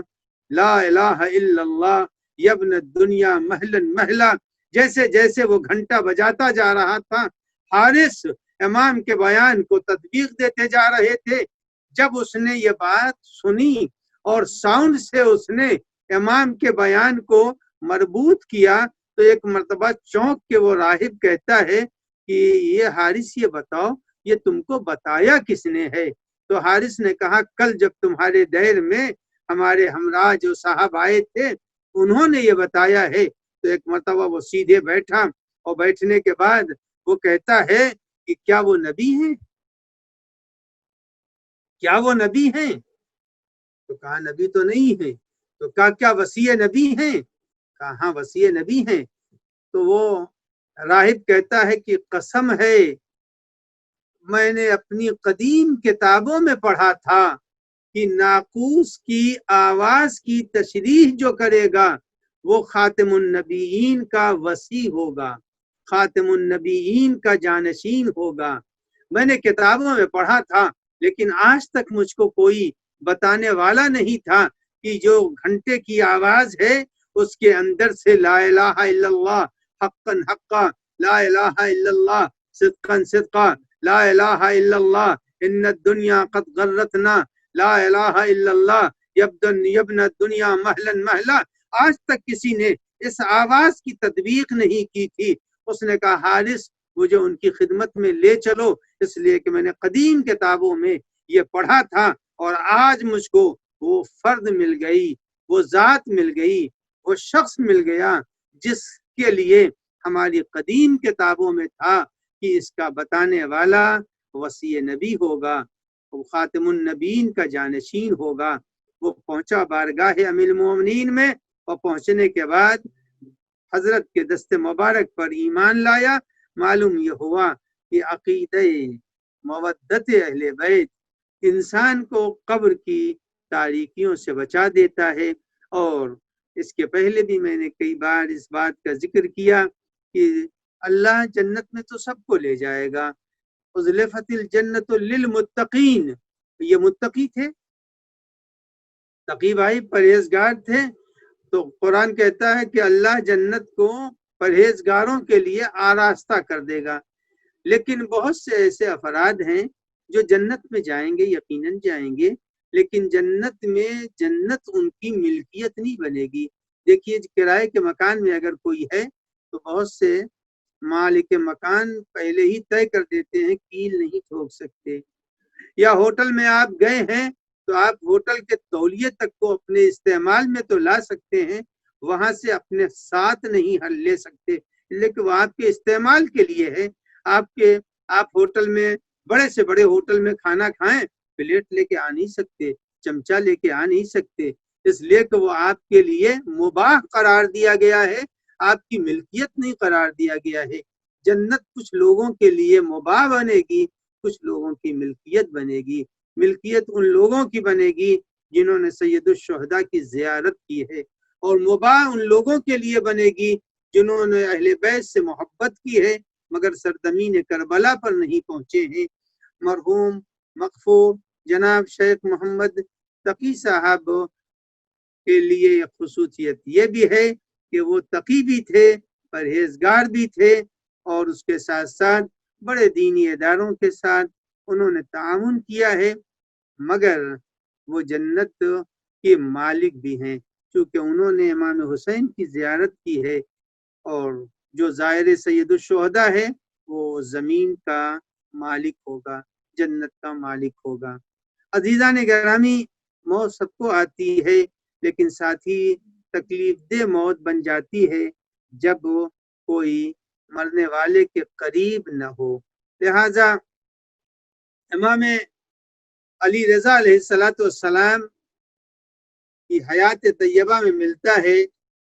لا الہ الا اللہ یا ابن الدنیا مہلا مہلا۔ جیسے جیسے وہ گھنٹہ بجاتا جا رہا تھا، حارث امام کے بیان کو تطبیق دیتے جا رہے تھے۔ جب اس نے یہ بات سنی اور ساؤنڈ سے اس نے امام کے بیان کو مربوط کیا تو ایک مرتبہ چونک کے وہ راہب کہتا ہے کہ یہ حارث یہ بتاؤ یہ تم کو بتایا کس نے ہے؟ تو حارث نے کہا کل جب تمہارے دیر میں ہمارے ہمراہ جو صاحب آئے تھے انہوں نے یہ بتایا ہے۔ تو ایک مرتبہ وہ سیدھے بیٹھا اور بیٹھنے کے بعد وہ کہتا ہے کہ کیا وہ نبی ہیں؟ کیا وہ نبی ہیں؟ تو کہا نبی تو نہیں ہے۔ تو کہا کیا وصی نبی ہیں؟ کہا ہاں وصی نبی ہیں۔ تو وہ راہب کہتا ہے کہ قسم ہے میں نے اپنی قدیم کتابوں میں پڑھا تھا کہ ناقوس کی آواز کی تشریح جو کرے گا وہ خاتم النبیین کا وصی ہوگا، خاتم النبیین کا جانشین ہوگا۔ میں نے کتابوں میں پڑھا تھا لیکن آج تک مجھ کو کوئی بتانے والا نہیں تھا کہ جو گھنٹے کی آواز ہے اس کے اندر سے لا الہ الا اللہ حقا حقا، لا الہ الا اللہ صدقا صدقا، لا الہ الا اللہ ان الدنیا قد غرتنا، لا الہ الا اللہ یبن الدنیا مہلا مہلا، آج تک کسی نے اس آواز کی تطبیق نہیں کی تھی۔ اس نے کہا حارث مجھے ان کی خدمت میں لے چلو، اس لیے کہ میں نے قدیم کتابوں میں یہ پڑھا تھا اور آج مجھ کو وہ فرد مل گئی، وہ ذات مل گئی، وہ شخص مل گیا جس کے لیے ہماری قدیم کتابوں میں تھا کہ اس کا بتانے والا وصی نبی ہوگا، وہ خاتم النبیین کا جانشین ہوگا۔ وہ پہنچا بارگاہ امیر المومنین میں اور پہنچنے کے بعد حضرت کے دست مبارک پر ایمان لایا۔ معلوم یہ ہوا کہ عقیدہ مودت اہل بیت انسان کو قبر کی تاریکیوں سے بچا دیتا ہے۔ اور اس کے پہلے بھی میں نے کئی بار اس بات کا ذکر کیا کہ اللہ جنت میں تو سب کو لے جائے گا، ازلفت الجنت للمتقین، یہ متقی تھے، تقی بھائی پرہیزگار تھے۔ تو قرآن کہتا ہے کہ اللہ جنت کو پرہیزگاروں کے لیے آراستہ کر دے گا، لیکن بہت سے ایسے افراد ہیں جو جنت میں جائیں گے، یقیناً جائیں گے، لیکن جنت میں جنت ان کی ملکیت نہیں بنے گی۔ دیکھیے کرائے کے مکان میں اگر کوئی ہے تو بہت سے مالک مکان پہلے ہی طے کر دیتے ہیں، کیل نہیں ٹھوک سکتے۔ یا ہوٹل میں آپ گئے ہیں تو آپ ہوٹل کے تولیے تک کو اپنے استعمال میں تو لا سکتے ہیں، وہاں سے اپنے ساتھ نہیں لے سکتے، لیکن وہ آپ کے استعمال کے لیے ہے۔ آپ ہوٹل میں بڑے سے بڑے ہوٹل میں کھانا کھائیں، پلیٹ لے کے آ نہیں سکتے، چمچہ لے کے آ نہیں سکتے، اس لیے کہ وہ آپ کے لیے مباح قرار دیا گیا ہے، آپ کی ملکیت نہیں قرار دیا گیا ہے۔ جنت کچھ لوگوں کے لیے مباح بنے گی، کچھ لوگوں کی ملکیت بنے گی۔ ملکیت ان لوگوں کی بنے گی جنہوں نے سید الشہداء کی زیارت کی ہے، اور مباح ان لوگوں کے لیے بنے گی جنہوں نے اہل بیت سے محبت کی ہے مگر سرزمین کربلا پر نہیں پہنچے ہیں۔ مرحوم مغفور جناب شیخ محمد تقی صاحب کے لیے ایک خصوصیت یہ بھی ہے کہ وہ تقی بھی تھے، پرہیزگار بھی تھے، اور اس کے ساتھ ساتھ بڑے دینی اداروں کے ساتھ انہوں نے تعاون کیا ہے، مگر وہ جنت کے مالک بھی ہیں چونکہ انہوں نے امام حسین کی زیارت کی ہے، اور جو زائر سید الشہداء ہے وہ زمین کا مالک ہوگا، جنت کا مالک ہوگا۔ عزیزان گرامی، موت سب کو آتی ہے، لیکن ساتھ ہی تکلیف دہ موت بن جاتی ہے جب کوئی مرنے والے کے قریب نہ ہو۔ لہذا امام علی رضا علیہ السلام کی حیات طیبہ میں ملتا ہے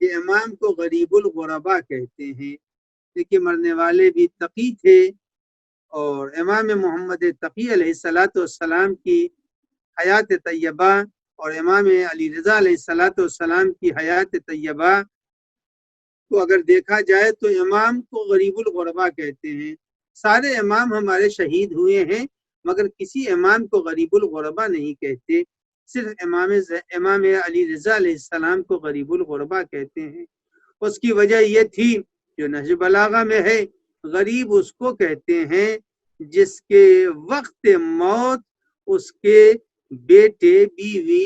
کہ امام کو غریب الغربا کہتے ہیں، لیکن مرنے والے بھی تقی تھے، اور امام محمد تقی علیہ السلام کی حیات طیبہ اور امام علی رضا علیہ السلام کی حیات طیبہ کو اگر دیکھا جائے تو امام کو غریب الغربا کہتے ہیں۔ سارے امام ہمارے شہید ہوئے ہیں مگر کسی امام کو غریب الغربا نہیں کہتے، صرف امام علی رضا علیہ السلام کو غریب الغربا کہتے ہیں۔ اس کی وجہ یہ تھی جو نہج بلاغہ میں ہے، غریب اس کو کہتے ہیں جس کے وقت موت اس کے بیٹے، بیوی،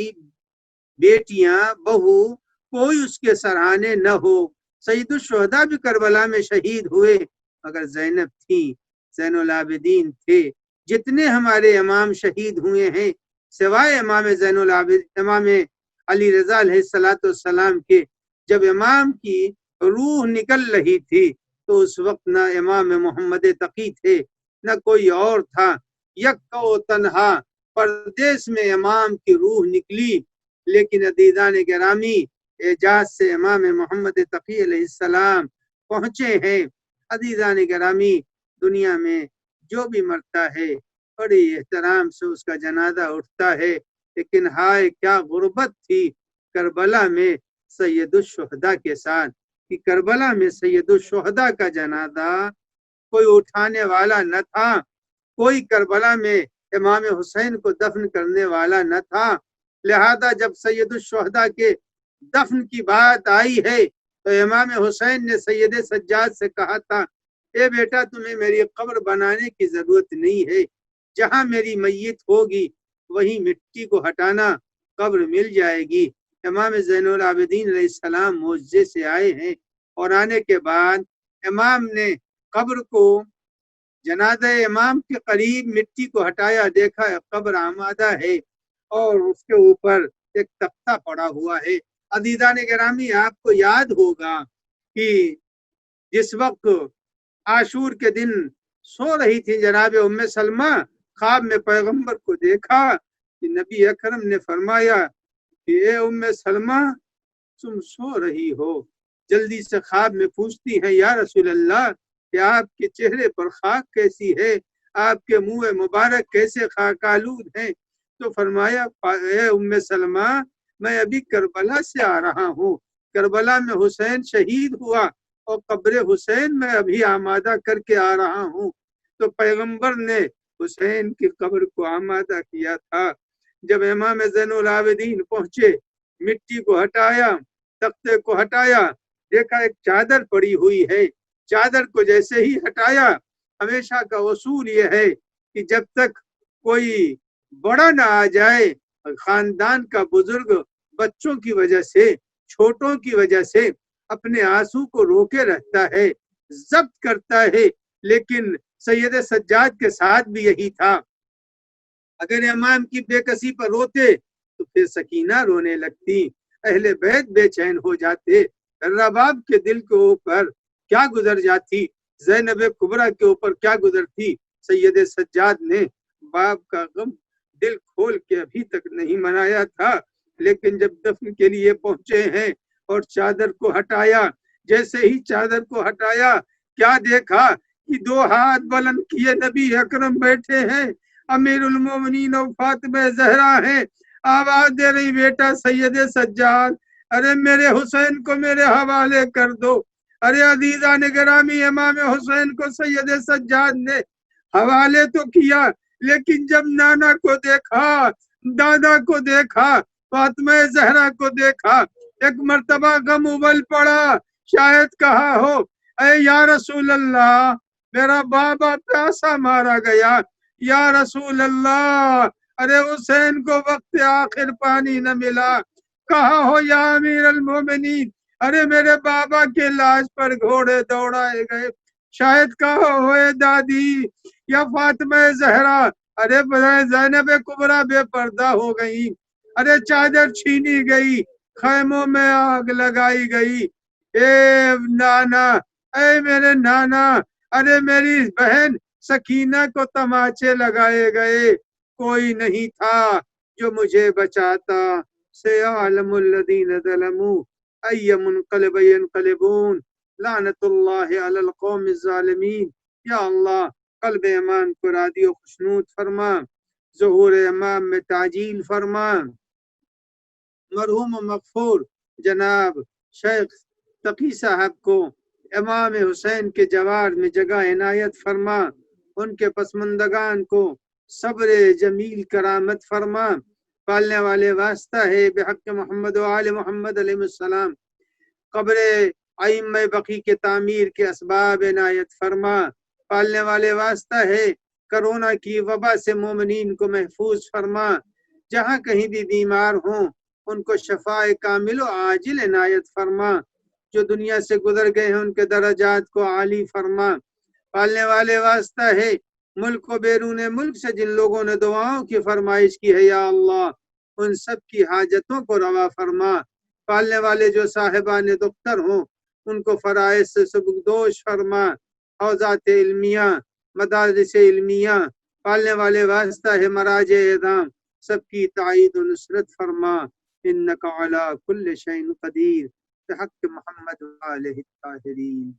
بیٹیاں، بہو کوئی اس کے سرہانے نہ ہو۔ سید الشہداء بھی کربلا میں شہید ہوئے مگر زینب تھی، زین العابدین تھے۔ جتنے ہمارے امام شہید ہوئے ہیں سوائے امام علی رضا علیہ السلام کے، جب امام کی روح نکل رہی تھی تو اس وقت نہ امام محمد تقی تھے نہ کوئی اور تھا، یکا و تنہا پردیس میں امام کی روح نکلی۔ لیکن عزیزان گرامی، اعجاز سے امام محمد تقی علیہ السلام پہنچے ہیں۔ عزیزان گرامی، دنیا میں جو بھی مرتا ہے بڑی احترام سے اس کا جنازہ اٹھتا ہے، لیکن ہائے کیا غربت تھی کربلا میں سید الشہداء کے ساتھ، کہ کربلا میں سید الشہداء کا جنازہ کوئی اٹھانے والا نہ تھا، کوئی کربلا میں امام حسین کو دفن کرنے والا نہ تھا۔ لہذا جب سید الشہداء کے دفن کی بات آئی ہے تو امام حسین نے سید سجاد سے کہا تھا، اے بیٹا تمہیں میری قبر بنانے کی ضرورت نہیں ہے، جہاں میری میت ہوگی وہیں مٹی کو ہٹانا، قبر مل جائے گی۔ امام زین العابدین علیہ السلام معجزے سے آئے ہیں، اور آنے کے بعد امام نے قبر کو جنازہ امام کے قریب مٹی کو ہٹایا، دیکھا قبر آمادہ ہے اور اس کے اوپر ایک تختہ پڑا ہوا ہے۔ عزیزان گرامی، آپ کو یاد ہوگا کہ جس وقت عاشور کے دن سو رہی تھی جناب ام سلمہ، خواب میں پیغمبر کو دیکھا کہ نبی اکرم نے فرمایا کہ اے ام سلمہ تم سو رہی ہو۔ جلدی سے خواب میں پوچھتی ہے، یا رسول اللہ کہ آپ کے چہرے پر خاک کیسی ہے، آپ کے منہ مبارک کیسے خاک آلود ہیں؟ تو فرمایا، اے ام سلمہ میں ابھی کربلا سے آ رہا ہوں، کربلا میں حسین شہید ہوا اور قبر حسین میں ابھی آمادہ کر کے آ رہا ہوں۔ تو پیغمبر نے حسین کی قبر کو آمادہ کیا تھا۔ جب امام زین العابدین پہنچے، مٹی کو ہٹایا، تختے کو ہٹایا، دیکھا ایک چادر پڑی ہوئی ہے، چادر کو جیسے ہی ہٹایا، ہمیشہ کا اصول یہ ہے کہ جب تک کوئی بڑا نہ آ جائے، خاندان کا بزرگ بچوں کی وجہ سے، چھوٹوں کی وجہ سے اپنے آنسو کو روکے رہتا ہے، ضبط کرتا ہے۔ لیکن سید سجاد کے ساتھ بھی یہی تھا، اگر امام کی بے کسی پر روتے تو پھر سکینہ رونے لگتی، اہل بیت بے چین ہو جاتے، رباب کے دل کے اوپر کیا گزر جاتی، زینب کبریٰ کے اوپر کیا گزرتی۔ سید سجاد نے باپ کا غم دل کھول کے ابھی تک نہیں منایا تھا، لیکن جب دفن کے لیے پہنچے ہیں اور چادر کو ہٹایا، جیسے ہی چادر کو ہٹایا کیا دیکھا کہ دو ہاتھ بلند کیے نبی اکرم بیٹھے ہیں، امیر المومنین اور فاطمہ زہرا ہیں، آواز دے رہی بیٹا سید سجاد، ارے میرے حسین کو میرے حوالے کر دو۔ ارے عزیزان گرامی، امام حسین کو سید سجاد نے حوالے تو کیا، لیکن جب نانا کو دیکھا، دادا کو دیکھا، فاطمہ زہرا کو دیکھا، ایک مرتبہ غم ابل پڑا، شاید کہا ہو اے یا رسول اللہ میرا بابا پیاسا مارا گیا، یا رسول اللہ ارے حسین کو وقت آخر پانی نہ ملا، کہا ہو یا امیر المومنین ارے میرے بابا کے لاش پر گھوڑے دوڑائے گئے، شاید کہا ہوئے دادی یا فاطمہ زہرا ارے زینب کبریٰ بے پردہ ہو گئی، ارے چادر چھینی گئی، خیموں میں آگ لگائی گئی، اے نانا اے میرے نانا ارے میری بہن سکینہ کو تماچے لگائے گئے، کوئی نہیں تھا جو مجھے بچاتا، سیعلم الذین ظلموا ای منقلب ینقلبون، لعنت اللہ علی القوم الظالمین۔ یا اللہ قلب امام کو راضی و خوشنود فرما، ظہور امام میں تعجیل فرما، مرحوم و مغفور جناب شیخ تقی صاحب کو امام حسین کے جوار میں جگہ عنایت فرما، ان کے پسماندگان کو صبر جمیل کرامت فرما، پالنے والے واسطہ ہے بحق محمد و آل محمد علیہ السلام، قبر ائمہ بقی کے تعمیر کے اسباب عنایت فرما، پالنے والے واسطہ ہے کرونا کی وبا سے مومنین کو محفوظ فرما، جہاں کہیں بھی بیمار ہوں ان کو شفاء کامل و عاجل عنایت فرما، جو دنیا سے گزر گئے ہیں ان کے درجات کو عالی فرما، پالنے والے واسطہ ہے ملک و بیرون ملک سے جن لوگوں نے دعاؤں کی فرمائش کی ہے یا اللہ ان سب کی حاجتوں کو روا فرما، پالنے والے جو صاحبان دختر ہوں ان کو فرائض سے سبکدوش فرما، حوزات علمیہ مدارس علمیہ پالنے والے واسطہ ہے مراجع اعظام سب کی تائید و نصرت فرما، انک علی کل شیء قدیر بحق محمد و آلہ الطاہرین۔